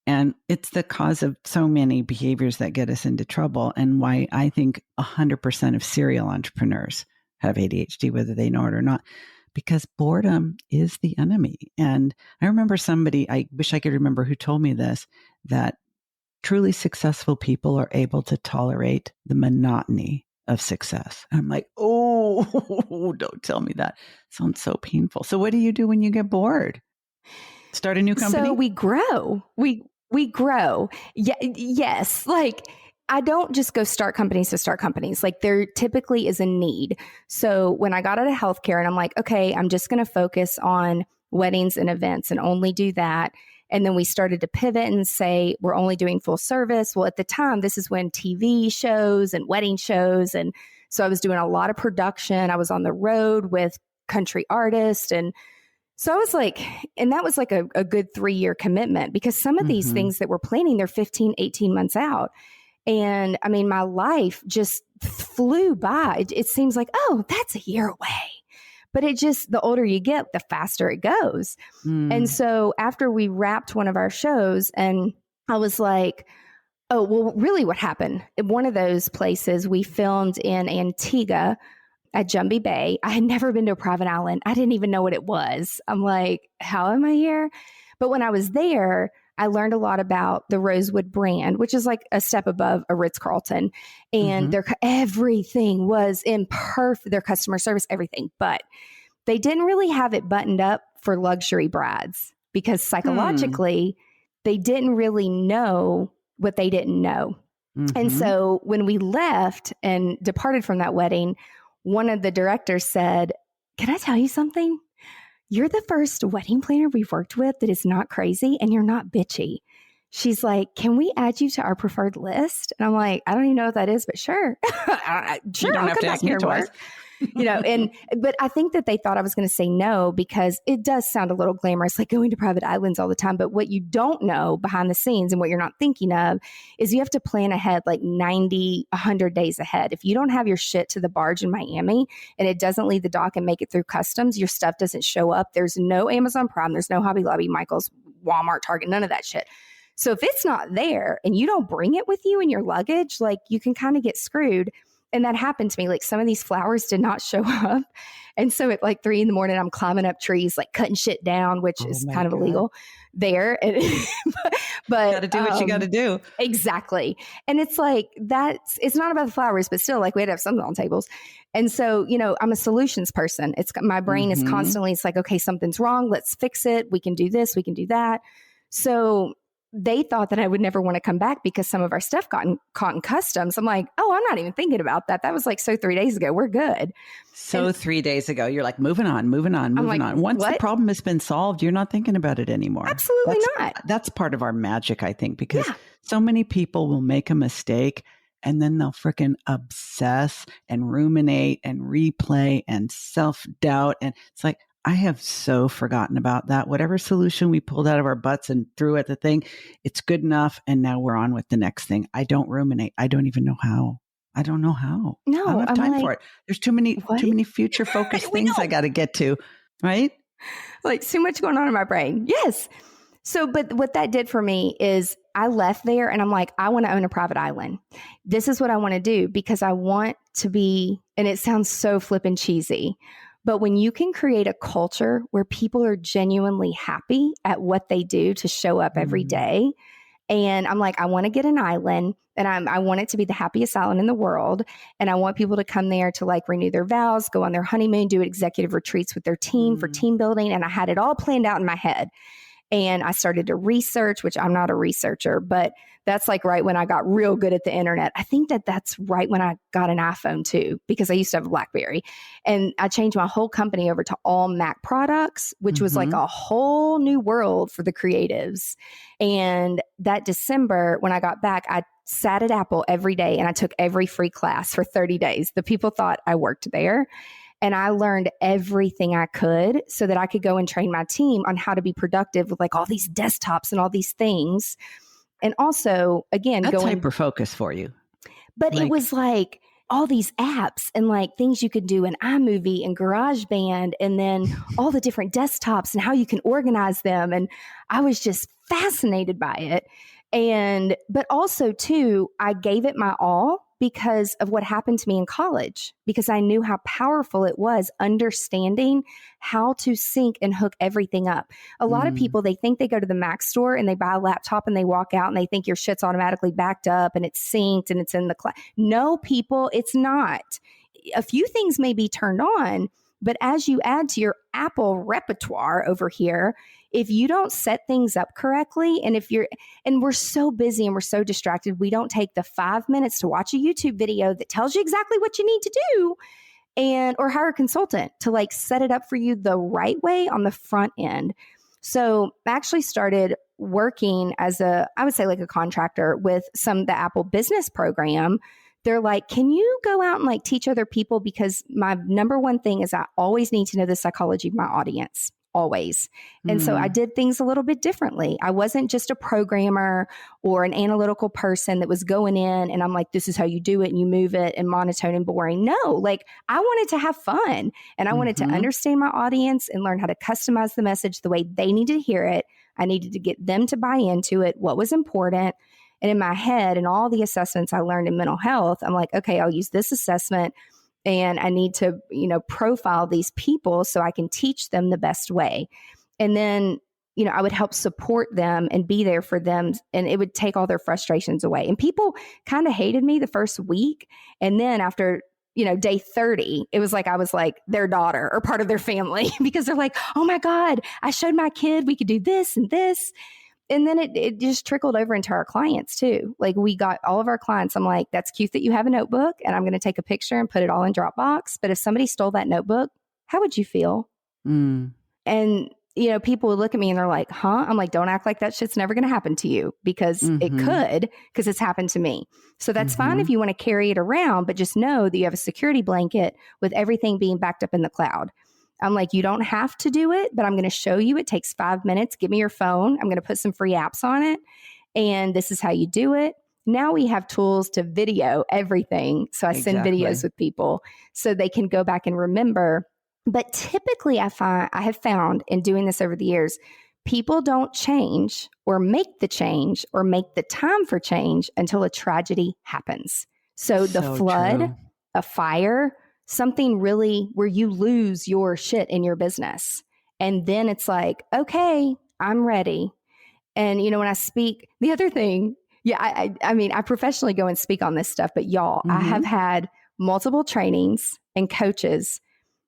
And it's the cause of so many behaviors that get us into trouble and why I think 100% of serial entrepreneurs have ADHD, whether they know it or not, because boredom is the enemy. And I remember somebody, I wish I could remember who told me this, that truly successful people are able to tolerate the monotony of success. And I'm like, oh, don't tell me that. Sounds so painful. So what do you do when you get bored? Start a new company? So we grow. We grow. Yeah, yes. Like I don't just go start companies to start companies. Like there typically is a need. So when I got out of healthcare and I'm like, okay, I'm just going to focus on weddings and events and only do that. And then we started to pivot and say, we're only doing full service. Well, at the time, this is when TV shows and wedding shows. And so I was doing a lot of production. I was on the road with country artists. And so I was like, and that was like a good 3-year commitment because some of these things that we're planning, they're 15, 18 months out. And I mean, my life just flew by. It seems like, oh, that's a year away. But it just, the older you get, the faster it goes. And so after we wrapped one of our shows and I was like, oh, well, really what happened? In one of those places we filmed in Antigua at Jumbie Bay. I had never been to a private island. I didn't even know what it was. I'm like, how am I here? But when I was there, I learned a lot about the Rosewood brand, which is like a step above a Ritz-Carlton. And their everything was imperfect, their customer service, everything. But they didn't really have it buttoned up for luxury brides because psychologically, they didn't really know what they didn't know. And so when we left and departed from that wedding, one of the directors said, can I tell you something? You're the first wedding planner we've worked with that is not crazy and you're not bitchy. She's like, can we add you to our preferred list? And I'm like, I don't even know what that is, but sure. Sure, you don't have to ask me twice. But I think that they thought I was going to say no because it does sound a little glamorous, like going to private islands all the time. But what you don't know behind the scenes and what you're not thinking of is you have to plan ahead like 90, 100 days ahead. If you don't have your shit to the barge in Miami and it doesn't leave the dock and make it through customs, your stuff doesn't show up. There's no Amazon Prime. There's no Hobby Lobby, Michael's, Walmart, Target, none of that shit. So if it's not there and you don't bring it with you in your luggage, like you can kind of get screwed. And that happened to me. Like some of these flowers did not show up. And so at like 3 a.m, I'm climbing up trees, like cutting shit down, which is kind of illegal there. And, but you got to do what you got to do. Exactly. And it's like, it's not about the flowers, but still like we had to have something on tables. And so, I'm a solutions person. My brain is constantly, it's like, okay, something's wrong. Let's fix it. We can do this. We can do that. So they thought that I would never want to come back because some of our stuff got caught in customs. I'm like, oh, I'm not even thinking about that. That was like, so 3 days ago, we're good. So and 3 days ago, you're like, moving on. Once the problem has been solved, you're not thinking about it anymore. Absolutely not. That's part of our magic, I think, because so many people will make a mistake and then they'll freaking obsess and ruminate and replay and self-doubt. And it's like, I have so forgotten about that. Whatever solution we pulled out of our butts and threw at the thing, it's good enough. And now we're on with the next thing. I don't ruminate. I don't even know how. I don't know how. No, I don't have time for it. There's too many future focused things I got to get to, right? Like too much going on in my brain. Yes. So, but what that did for me is I left there and I'm like, I want to own a private island. This is what I want to do because I want to be, and it sounds so flippin' cheesy, but when you can create a culture where people are genuinely happy at what they do to show up every day. And I'm like, I want to get an island and I want it to be the happiest island in the world. And I want people to come there to like renew their vows, go on their honeymoon, do executive retreats with their team for team building. And I had it all planned out in my head. And I started to research, which I'm not a researcher, but that's like right when I got real good at the internet. I think that's right when I got an iPhone too, because I used to have a BlackBerry. And I changed my whole company over to all Mac products, which was like a whole new world for the creatives. And that December, when I got back, I sat at Apple every day and I took every free class for 30 days. The people thought I worked there. And I learned everything I could so that I could go and train my team on how to be productive with like all these desktops and all these things. And also, again, that's hyper-focus for you. But it was like all these apps and like things you could do in iMovie and GarageBand and then all the different desktops and how you can organize them. And I was just fascinated by it. But also too, I gave it my all because of what happened to me in college, because I knew how powerful it was understanding how to sync and hook everything up. A lot of people, they think they go to the Mac store and they buy a laptop and they walk out and they think your shit's automatically backed up and it's synced and it's in the cloud. No, people, it's not. A few things may be turned on, but as you add to your Apple repertoire over here, if you don't set things up correctly, and we're so busy and we're so distracted, we don't take the 5 minutes to watch a YouTube video that tells you exactly what you need to do or hire a consultant to like set it up for you the right way on the front end. So I actually started working as I would say like a contractor with the Apple business program. They're like, can you go out and like teach other people? Because my number one thing is I always need to know the psychology of my audience. Always. And so I did things a little bit differently. I wasn't just a programmer or an analytical person that was going in and I'm like, this is how you do it and you move it and monotone and boring. No, like I wanted to have fun and I wanted to understand my audience and learn how to customize the message the way they needed to hear it. I needed to get them to buy into it, what was important. And in my head and all the assessments I learned in mental health, I'm like, okay, I'll use this assessment. And I need to, profile these people so I can teach them the best way. And then, I would help support them and be there for them. And it would take all their frustrations away. And people kind of hated me the first week. And then after, day 30, it was like I was like their daughter or part of their family because they're like, oh my God, I showed my kid we could do this and this. And then it just trickled over into our clients too. Like we got all of our clients. I'm like, that's cute that you have a notebook and I'm going to take a picture and put it all in Dropbox. But if somebody stole that notebook, how would you feel? And, people would look at me and they're like, huh? I'm like, don't act like that shit's never going to happen to you because it could, because it's happened to me. So that's fine if you want to carry it around, but just know that you have a security blanket with everything being backed up in the cloud. I'm like, you don't have to do it, but I'm going to show you. It takes 5 minutes. Give me your phone. I'm going to put some free apps on it. And this is how you do it. Now we have tools to video everything. So I send videos with people so they can go back and remember. But typically I have found in doing this over the years, people don't change or make the change or make the time for change until a tragedy happens. So the flood, a fire, something really where you lose your shit in your business. And then it's like, okay, I'm ready. And, when I speak, the other thing, I mean, I professionally go and speak on this stuff, but y'all, I have had multiple trainings and coaches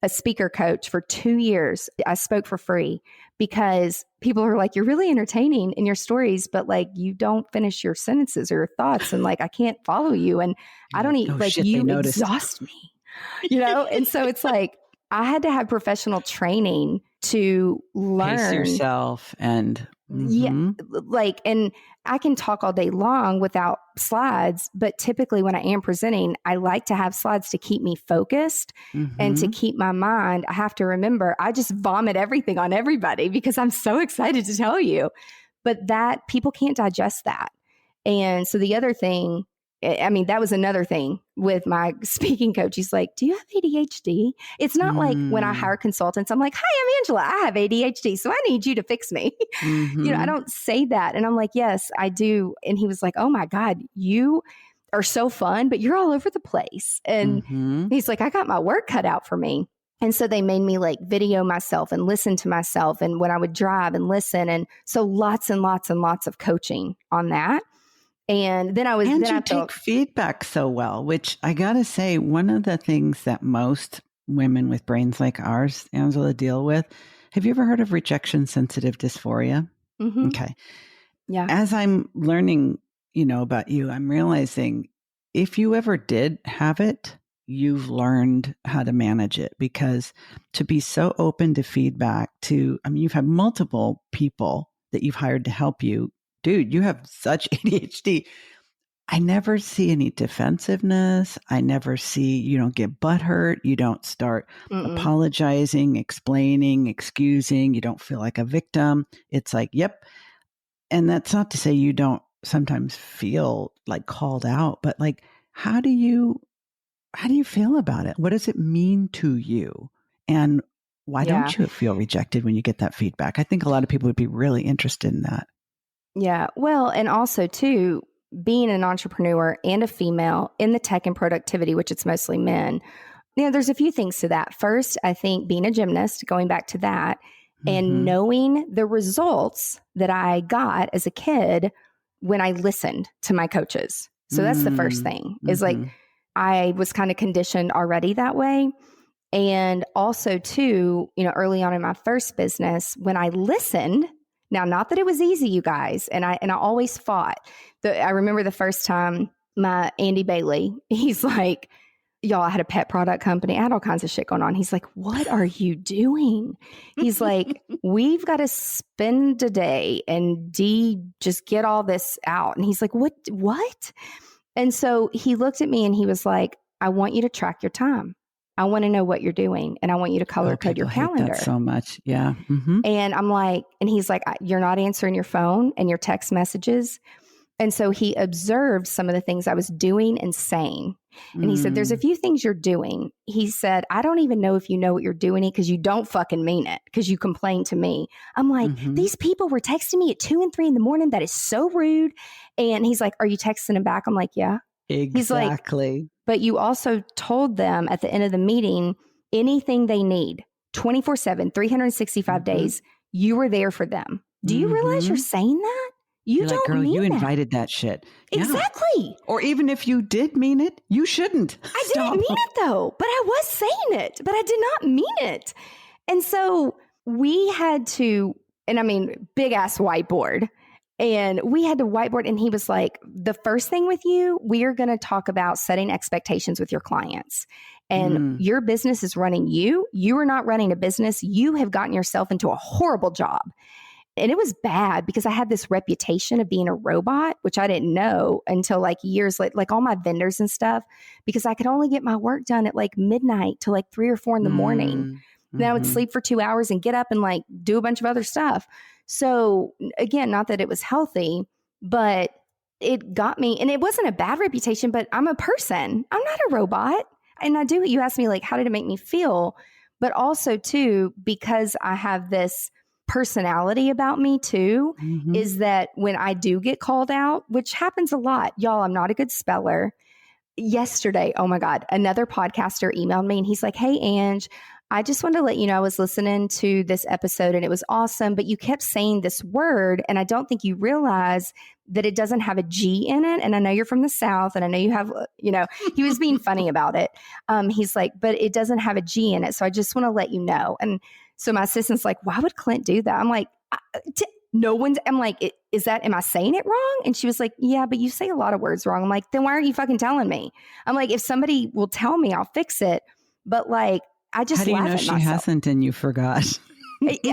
a speaker coach for 2 years. I spoke for free because people are like, you're really entertaining in your stories, but like you don't finish your sentences or your thoughts. And like, I can't follow you. And I don't Oh, like shit, you they noticed. exhaust me, And so it's like, I had to have professional training to learn. Pace yourself and Yeah, like, and I can talk all day long without slides, but typically when I am presenting, I like to have slides to keep me focused and to keep my mind. I have to remember, I just vomit everything on everybody because I'm so excited to tell you, but that people can't digest that. And so the other thing, I mean, that was another thing with my speaking coach. He's like, do you have ADHD? It's not like when I hire consultants, I'm like, hi, I'm Angela. I have ADHD. So I need you to fix me. I don't say that. And I'm like, yes, I do. And he was like, oh my God, you are so fun, but you're all over the place. And he's like, I got my work cut out for me. And so they made me like video myself and listen to myself. And when I would drive and listen. And so lots and lots and lots of coaching on that. And then I was, and then you I felt, take feedback so well, which I got to say, one of the things that most women with brains like ours, Angela, deal with. Have you ever heard of rejection sensitive dysphoria? Okay. Yeah. As I'm learning, about you, I'm realizing if you ever did have it, you've learned how to manage it, because to be so open to feedback you've had multiple people that you've hired to help you. Dude, you have such ADHD. I never see any defensiveness. I never see, you don't get butthurt. You don't start apologizing, explaining, excusing. You don't feel like a victim. It's like, yep. And that's not to say you don't sometimes feel like called out, but like, how do you feel about it? What does it mean to you? And why don't you feel rejected when you get that feedback? I think a lot of people would be really interested in that. Yeah. Well, and also too, being an entrepreneur and a female in the tech and productivity, which it's mostly men, there's a few things to that. First, I think being a gymnast, going back to that, and knowing the results that I got as a kid when I listened to my coaches. So that's the first thing is like, I was kind of conditioned already that way. And also too, early on in my first business, when I listened, now, not that it was easy, you guys, and I always fought. I remember the first time my Andy Bailey, he's like, y'all, I had a pet product company. I had all kinds of shit going on. He's like, what are you doing? He's like, we've got to spend a day and just get all this out. And he's like, what? And so he looked at me and he was like, I want you to track your time. I want to know what you're doing, and I want you to color code your calendar. Hate that so much. Yeah. And I'm like, and he's like, you're not answering your phone and your text messages. And so he observed some of the things I was doing and saying. And he said, there's a few things you're doing. He said, I don't even know if you know what you're doing because you don't fucking mean it, because you complain to me. I'm like, these people were texting me at 2 and 3 in the morning. That is so rude. And he's like, are you texting them back? I'm like, yeah. Exactly. He's like, but you also told them at the end of the meeting, anything they need, 24/7, 365 days, you were there for them. Do you realize you're saying that? You're don't like, girl, mean you invited that shit. Exactly. Yeah. Or even if you did mean it, you shouldn't. I didn't mean it though, but I was saying it, but I did not mean it. And so we had to, and I mean, big ass whiteboard. And we had to whiteboard, and he was like, the first thing with you, we are going to talk about setting expectations with your clients. And your business is running you. You are not running a business. You have gotten yourself into a horrible job. And it was bad because I had this reputation of being a robot, which I didn't know until like years later, like all my vendors and stuff, because I could only get my work done at like midnight to like 3 or 4 in the morning. Then I would sleep for 2 hours and get up and like do a bunch of other stuff. So again, not that it was healthy, but it got me, and it wasn't a bad reputation, but I'm a person. I'm not a robot. And I do, you asked me like, how did it make me feel? But also too, because I have this personality about me too, is that when I do get called out, which happens a lot, y'all, I'm not a good speller. Yesterday, oh my God, another podcaster emailed me and he's like, hey, Ange, I just wanted to let you know I was listening to this episode and it was awesome, but you kept saying this word and I don't think you realize that it doesn't have a G in it. And I know you're from the South and I know you have, he was being funny about it. He's like, but it doesn't have a G in it. So I just want to let you know. And so my assistant's like, why would Clint do that? I'm like, I'm like, am I saying it wrong? And she was like, yeah, but you say a lot of words wrong. I'm like, then why aren't you fucking telling me? I'm like, if somebody will tell me, I'll fix it. But like, I just How do you know she hasn't and you forgot?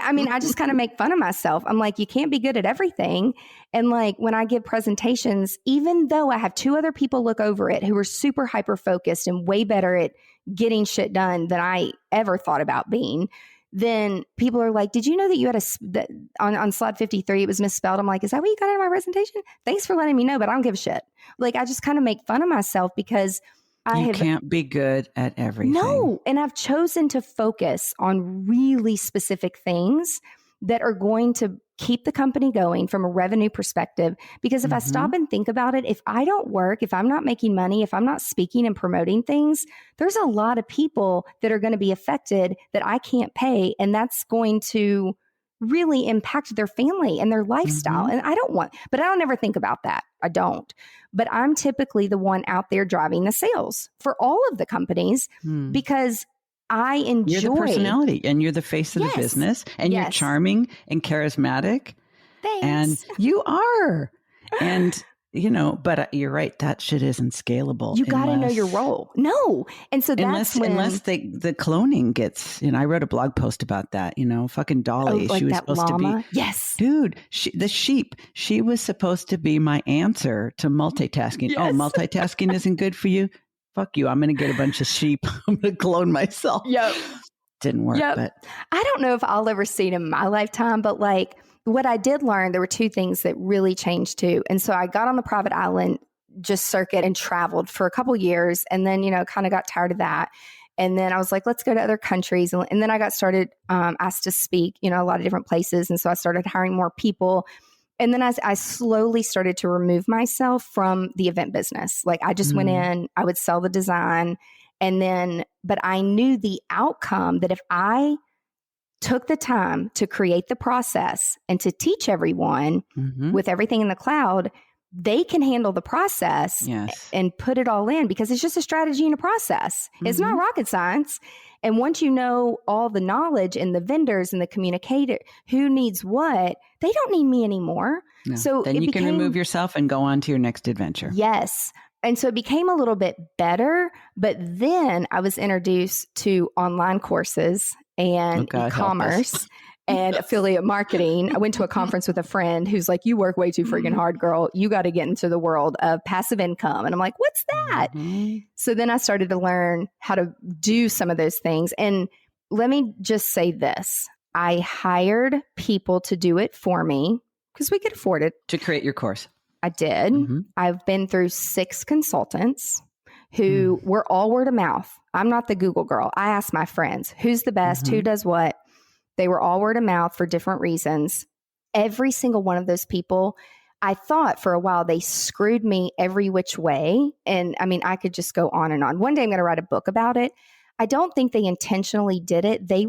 I mean, I just kind of make fun of myself. I'm like, you can't be good at everything. And like when I give presentations, even though I have 2 other people look over it who are super hyper focused and way better at getting shit done than I ever thought about being, then people are like, did you know that you had on slide 53, it was misspelled? I'm like, is that what you got out of my presentation? Thanks for letting me know, but I don't give a shit. Like, I just kind of make fun of myself because you can't be good at everything. No. And I've chosen to focus on really specific things that are going to keep the company going from a revenue perspective. Because if I stop and think about it, if I don't work, if I'm not making money, if I'm not speaking and promoting things, there's a lot of people that are going to be affected that I can't pay. And that's going to really impact their family and their lifestyle. And I don't ever think about that. I don't. But I'm typically the one out there driving the sales for all of the companies because I enjoy. You're the personality and you're the face of the business and you're charming and charismatic. Thanks. And you are. And but you're right. That shit isn't scalable. You got to know your role. No. And so that's unless the cloning gets, I wrote a blog post about that, fucking Dolly. Like she was that supposed llama? to be, yes, dude, the sheep, she was supposed to be my answer to multitasking. Yes. Oh, multitasking isn't good for you. Fuck you. I'm going to get a bunch of sheep. I'm going to clone myself. Yep. Didn't work. Yep. But I don't know if I'll ever see it in my lifetime, but like, what I did learn, there were 2 things that really changed too. And so I got on the private island just circuit and traveled for a couple years and then, kind of got tired of that. And then I was like, let's go to other countries. And then I got started asked to speak, a lot of different places. And so I started hiring more people. And then I slowly started to remove myself from the event business. Like I just went in, I would sell the design but I knew the outcome that if I took the time to create the process and to teach everyone with everything in the cloud, they can handle the process and put it all in because it's just a strategy and a process. It's not rocket science. And once you know all the knowledge and the vendors and the communicator, who needs what, they don't need me anymore. No. So then you can remove yourself and go on to your next adventure. Yes. And so it became a little bit better, but then I was introduced to online courses and e-commerce and affiliate marketing. I went to a conference with a friend who's like, you work way too freaking hard, girl. You got to get into the world of passive income. And I'm like, what's that? So then I started to learn how to do some of those things. And let me just say this. I hired people to do it for me because we could afford it. To create your course. I did. I've been through 6 consultants who were all word of mouth. I'm not the Google girl. I asked my friends, who's the best, who does what? They were all word of mouth for different reasons. Every single one of those people, I thought for a while they screwed me every which way. And I mean, I could just go on and on. One day I'm going to write a book about it. I don't think they intentionally did it. They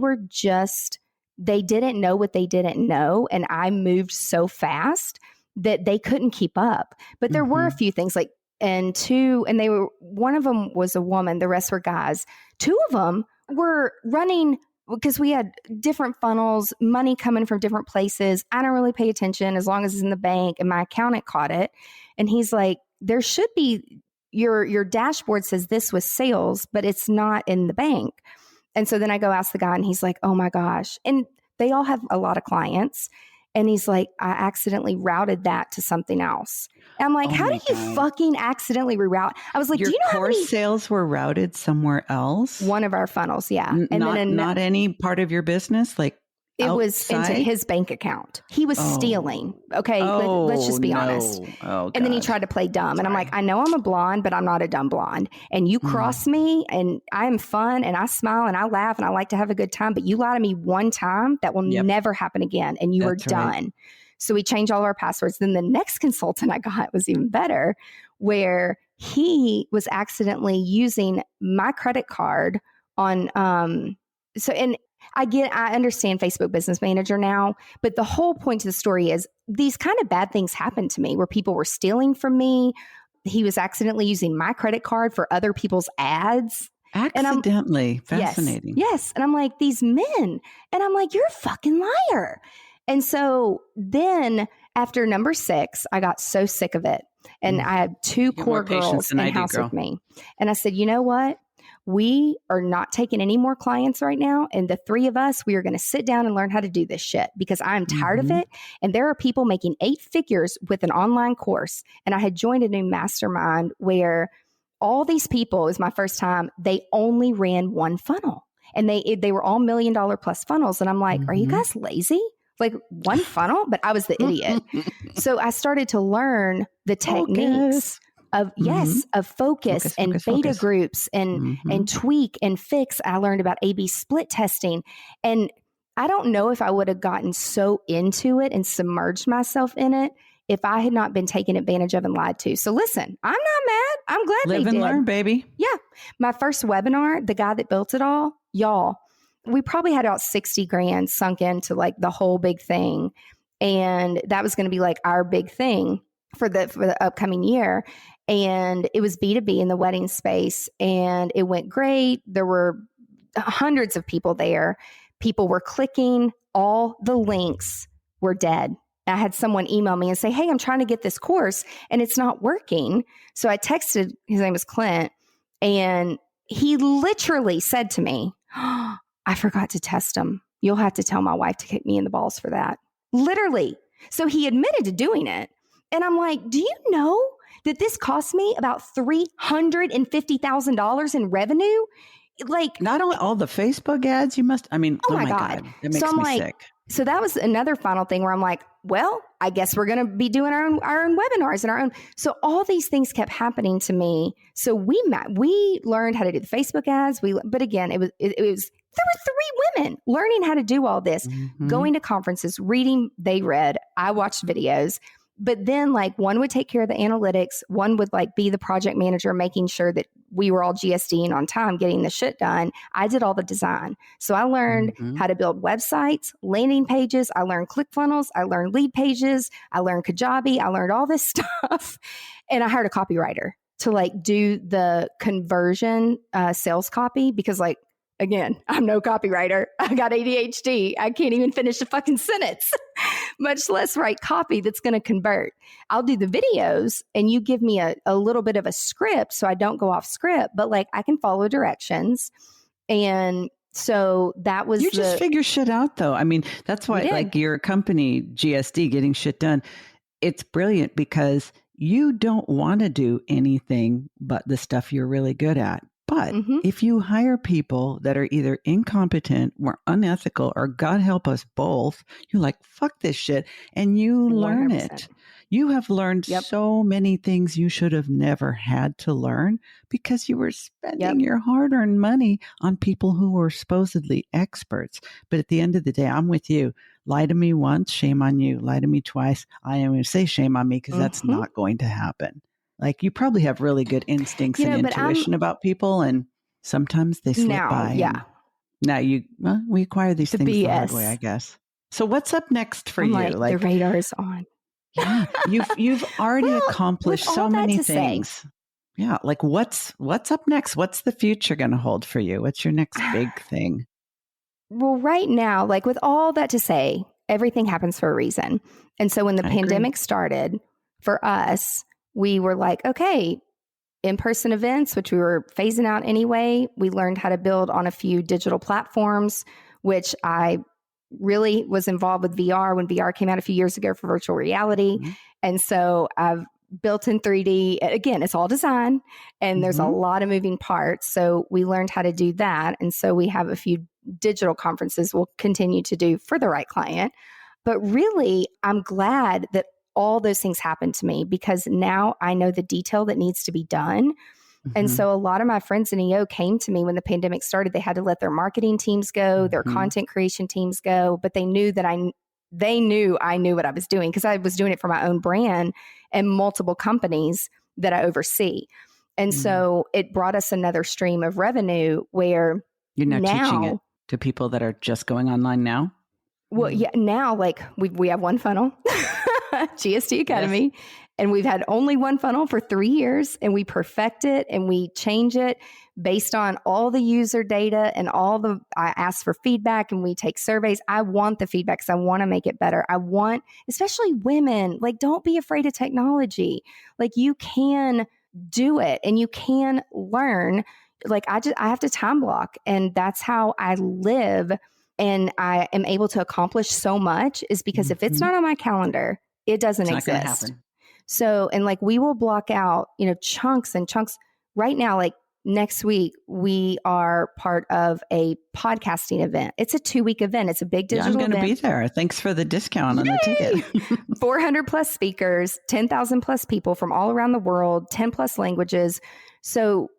didn't know what they didn't know. And I moved so fast that they couldn't keep up. But there were a few things like, one of them was a woman, the rest were guys. 2 of them were running because we had different funnels, money coming from different places. I don't really pay attention as long as it's in the bank, and my accountant caught it. And he's like, there should be, your dashboard says this was sales, but it's not in the bank. And so then I go ask the guy and he's like, oh my gosh. And they all have a lot of clients. And he's like, I accidentally routed that to something else. And I'm like, how do you fucking accidentally reroute? I was like, your do you know course sales were routed somewhere else? One of our funnels, yeah. And not any part of your business? Like it outside? Was into his bank account. He was stealing. Okay, let's just be honest. Oh, and then he tried to play dumb. And I'm like, I know I'm a blonde, but I'm not a dumb blonde. And you cross me and I am fun and I smile and I laugh and I like to have a good time. But you lie to me one time, that will never happen again. And you are done. Right. So we changed all of our passwords. Then the next consultant I got was even better, where he was accidentally using my credit card on, I understand Facebook Business Manager now, but the whole point to the story is these kind of bad things happened to me where people were stealing from me. He was accidentally using my credit card for other people's ads. Accidentally. Fascinating. Yes. And I'm like, these men. And I'm like, you're a fucking liar. And so then after number 6, I got so sick of it. And I had 2 core girls in house with me. And I said, you know what? We are not taking any more clients right now. And the 3 of us, we are going to sit down and learn how to do this shit because I'm tired of it. And there are people making 8 figures with an online course. And I had joined a new mastermind where all these people, it was my first time, they only ran one funnel. And they were all $1 million plus funnels. And I'm like, are you guys lazy? Like one funnel? But I was the idiot. So I started to learn the techniques of focus and beta groups and tweak and fix. I learned about A/B split testing. And I don't know if I would have gotten so into it and submerged myself in it if I had not been taken advantage of and lied to. So listen, I'm not mad. I'm glad they did. Live and learn, baby. Yeah. My first webinar, the guy that built it all, y'all, we probably had about 60 grand sunk into like the whole big thing. And that was going to be like our big thing for the upcoming year. And it was B2B in the wedding space. And it went great. There were hundreds of people there. People were clicking. All the links were dead. I had someone email me and say, hey, I'm trying to get this course and it's not working. So I texted, his name was Clint, and he literally said to me, oh, I forgot to test them. You'll have to tell my wife to kick me in the balls for that. Literally. So he admitted to doing it. And I'm like, do you know that this cost me about $350,000 in revenue? Like, not only all the Facebook ads, you must, I mean, oh my God. That makes me sick. So that was another final thing where I'm like, well, I guess we're going to be doing our own webinars and our own. So all these things kept happening to me. So we learned how to do the Facebook ads. But again, there were 3 women learning how to do all this, going to conferences, reading, they read, I watched videos. But then like one would take care of the analytics. One would like be the project manager, making sure that we were all GSDing on time, getting the shit done. I did all the design. So I learned how to build websites, landing pages. I learned ClickFunnels. I learned lead pages. I learned Kajabi. I learned all this stuff. And I hired a copywriter to like do the conversion sales copy because like, again, I'm no copywriter. I got ADHD. I can't even finish a fucking sentence, much less write copy that's going to convert. I'll do the videos and you give me a little bit of a script so I don't go off script, but like I can follow directions. And so that was just figure shit out though. I mean, that's why like your company, GSD, Getting Shit Done, it's brilliant because you don't want to do anything but the stuff you're really good at. But if you hire people that are either incompetent or unethical or God help us both, you're like, fuck this shit. And you learn 100%. It. You have learned so many things you should have never had to learn because you were spending your hard-earned money on people who were supposedly experts. But at the end of the day, I'm with you. Lie to me once, shame on you. Lie to me twice. I am going to say shame on me because that's not going to happen. Like you probably have really good instincts and intuition about people, and sometimes they slip by. Yeah. Now we acquire these things the hard way, I guess. So what's up next for you? Like the radar's on. Yeah, you've already accomplished so many things. Yeah, like what's up next? What's the future going to hold for you? What's your next big thing? Well, right now, like with all that to say, everything happens for a reason. And so when the pandemic started, for us, we were like, okay, in-person events, which we were phasing out anyway. We learned how to build on a few digital platforms, which I really was involved with VR when VR came out a few years ago for virtual reality. And so I've built in 3D. Again, it's all design and there's a lot of moving parts. So we learned how to do that. And so we have a few digital conferences we'll continue to do for the right client. But really, I'm glad that all those things happened to me because now I know the detail that needs to be done. And so a lot of my friends in EO came to me when the pandemic started. They had to let their marketing teams go, their content creation teams go, but they knew that they knew I knew what I was doing because I was doing it for my own brand and multiple companies that I oversee. And so it brought us another stream of revenue where you're now teaching it to people that are just going online now. Well, yeah, now like we have one funnel. GSD Academy. Yes. And we've had only one funnel for 3 years, and we perfect it and we change it based on all the user data and I ask for feedback and we take surveys. I want the feedback because I want to make it better. I want, especially women, like, don't be afraid of technology. Like, you can do it and you can learn. Like, I have to time block, and that's how I live. And I am able to accomplish so much is because if it's not on my calendar, it doesn't exist. Not gonna happen. So, and like, we will block out, chunks and chunks. Right now, like next week, we are part of a podcasting event. It's a 2-week event. It's a big digital event. I'm going to be there. Thanks for the discount on the ticket. 400 plus speakers, 10,000 plus people from all around the world, 10 plus languages. So,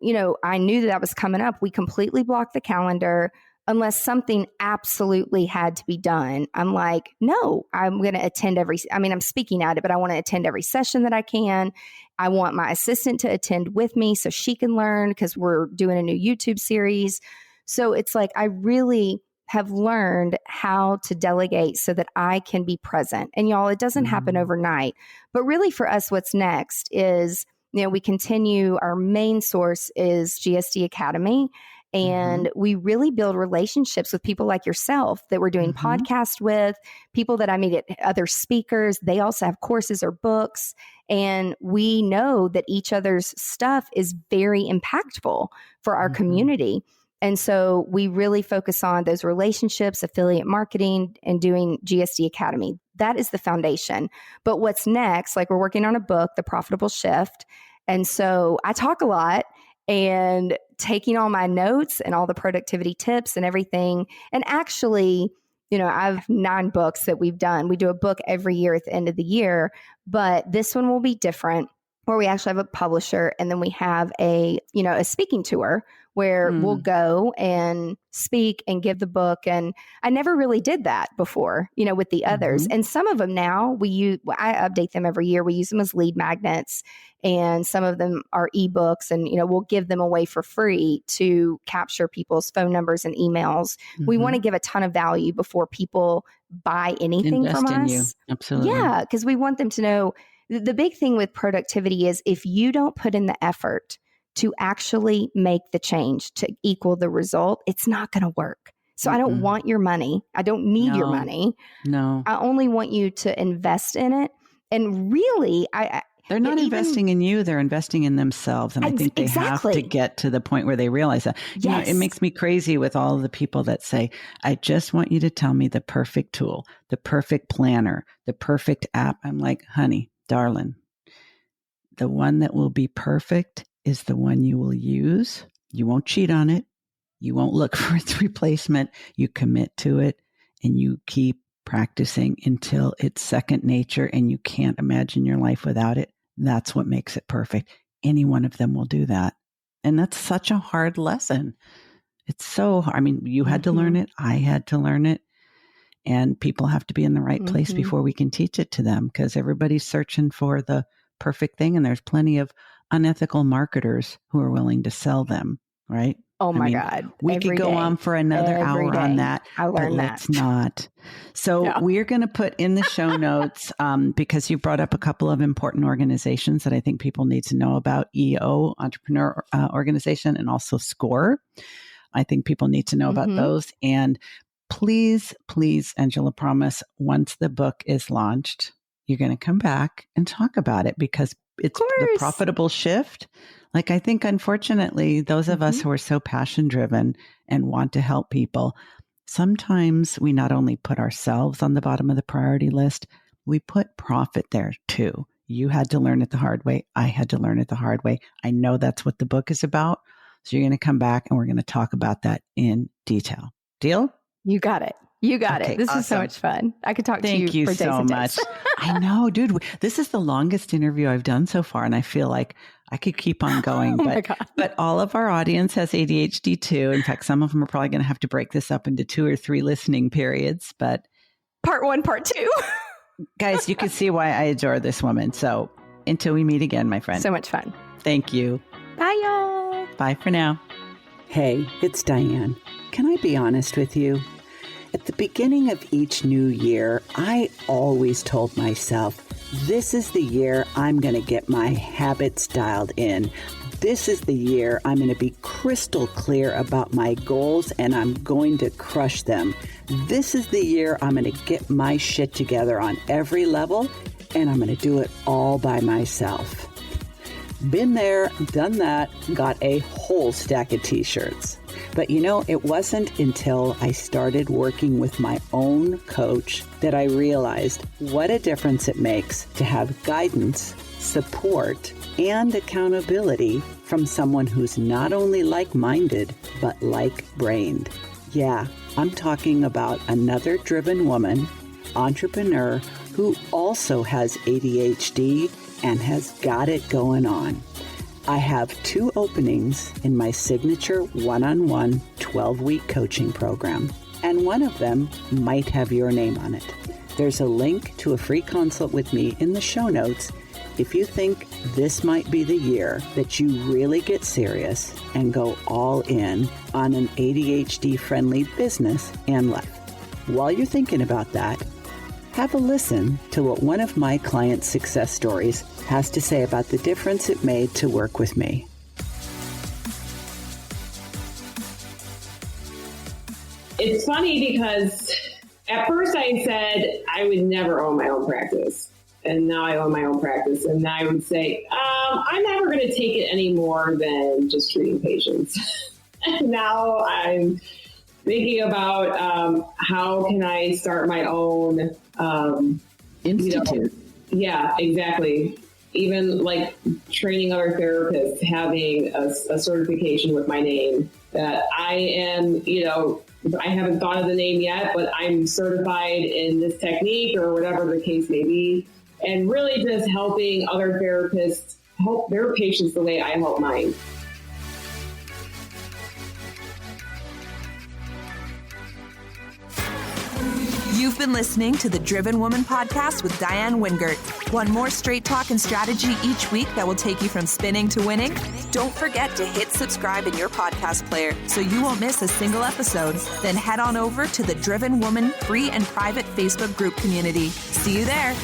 I knew that was coming up. We completely blocked the calendar. Unless something absolutely had to be done, I'm like, no, I'm going to attend I'm speaking at it, but I want to attend every session that I can. I want my assistant to attend with me so she can learn, because we're doing a new YouTube series. So it's like, I really have learned how to delegate so that I can be present. And y'all, it doesn't happen overnight. But really for us, what's next is, we continue, our main source is GSD Academy. And we really build relationships with people like yourself that we're doing podcasts with, people that I meet at other speakers. They also have courses or books. And we know that each other's stuff is very impactful for our community. And so we really focus on those relationships, affiliate marketing, and doing GSD Academy. That is the foundation. But what's next? Like, we're working on a book, The Profitable Shift. And so I talk a lot, and taking all my notes and all the productivity tips and everything. And actually, I have 9 books that we've done. We do a book every year at the end of the year, but this one will be different, where we actually have a publisher, and then we have a speaking tour where we'll go and speak and give the book. And I never really did that before, with the others. And some of them now I update them every year. We use them as lead magnets, and some of them are ebooks, and, we'll give them away for free to capture people's phone numbers and emails. We want to give a ton of value before people buy anything Invest from us. You. Absolutely. Yeah. Because we want them to know the big thing with productivity is, if you don't put in the effort to actually make the change to equal the result, it's not going to work. So I don't want your money. I don't need your money. No. I only want you to invest in it. And really, they're not investing in you, they're investing in themselves. And I think they have to get to the point where they realize that. Yes. It makes me crazy with all of the people that say, I just want you to tell me the perfect tool, the perfect planner, the perfect app. I'm like, honey, darling, the one that will be perfect is the one you will use. You won't cheat on it. You won't look for its replacement. You commit to it, and you keep practicing until it's second nature and you can't imagine your life without it. That's what makes it perfect. Any one of them will do that. And that's such a hard lesson. It's so hard. I mean, you had to learn it. I had to learn it. And people have to be in the right place before we can teach it to them, because everybody's searching for the perfect thing. And there's plenty of unethical marketers who are willing to sell them, right? Oh my God. We could go on for another hour on that. I learned that. Let's not. So we're going to put in the show notes, because you brought up a couple of important organizations that I think people need to know about. EO, Entrepreneur Organization, and also SCORE. I think people need to know about those. And please, Angela, promise once the book is launched, you're going to come back and talk about it, because it's the profitable shift. Like, I think, unfortunately, those of us who are so passion driven and want to help people, sometimes we not only put ourselves on the bottom of the priority list, we put profit there too. You had to learn it the hard way. I had to learn it the hard way. I know that's what the book is about. So you're going to come back and we're going to talk about that in detail. Deal? You got it. You got it. This is so much fun. I could talk to you for days and days. Thank you so much. I know, dude. This is the longest interview I've done so far, and I feel like I could keep on going. But all of our audience has ADHD too. In fact, some of them are probably going to have to break this up into 2 or 3 listening periods. But part 1, part 2. Guys, you can see why I adore this woman. So until we meet again, my friend. So much fun. Thank you. Bye, y'all. Bye for now. Hey, it's Diane. Can I be honest with you? At the beginning of each new year, I always told myself, This is the year I'm going to get my habits dialed in. This is the year I'm going to be crystal clear about my goals and I'm going to crush them. This is the year I'm going to get my shit together on every level and I'm going to do it all by myself. Been there, done that, got a whole stack of t-shirts. But it wasn't until I started working with my own coach that I realized what a difference it makes to have guidance, support, and accountability from someone who's not only like-minded, but like-brained. Yeah, I'm talking about another driven woman, entrepreneur, who also has ADHD and has got it going on. I have 2 openings in my signature one-on-one 12-week coaching program, and one of them might have your name on it. There's a link to a free consult with me in the show notes if you think this might be the year that you really get serious and go all in on an ADHD-friendly business and life. While you're thinking about that, have a listen to what one of my clients' success stories has to say about the difference it made to work with me. It's funny because at first I said I would never own my own practice. And now I own my own practice. And I would say, I'm never going to take it any more than just treating patients. And now I'm thinking about how can I start my own institute. Yeah, exactly. Even like training other therapists, having a certification with my name that I am, I haven't thought of the name yet, but I'm certified in this technique or whatever the case may be. And really just helping other therapists help their patients the way I help mine. You've been listening to the Driven Woman Podcast with Diane Wingert. Want more straight talk and strategy each week that will take you from spinning to winning? Don't forget to hit subscribe in your podcast player so you won't miss a single episode. Then head on over to the Driven Woman free and private Facebook group community. See you there.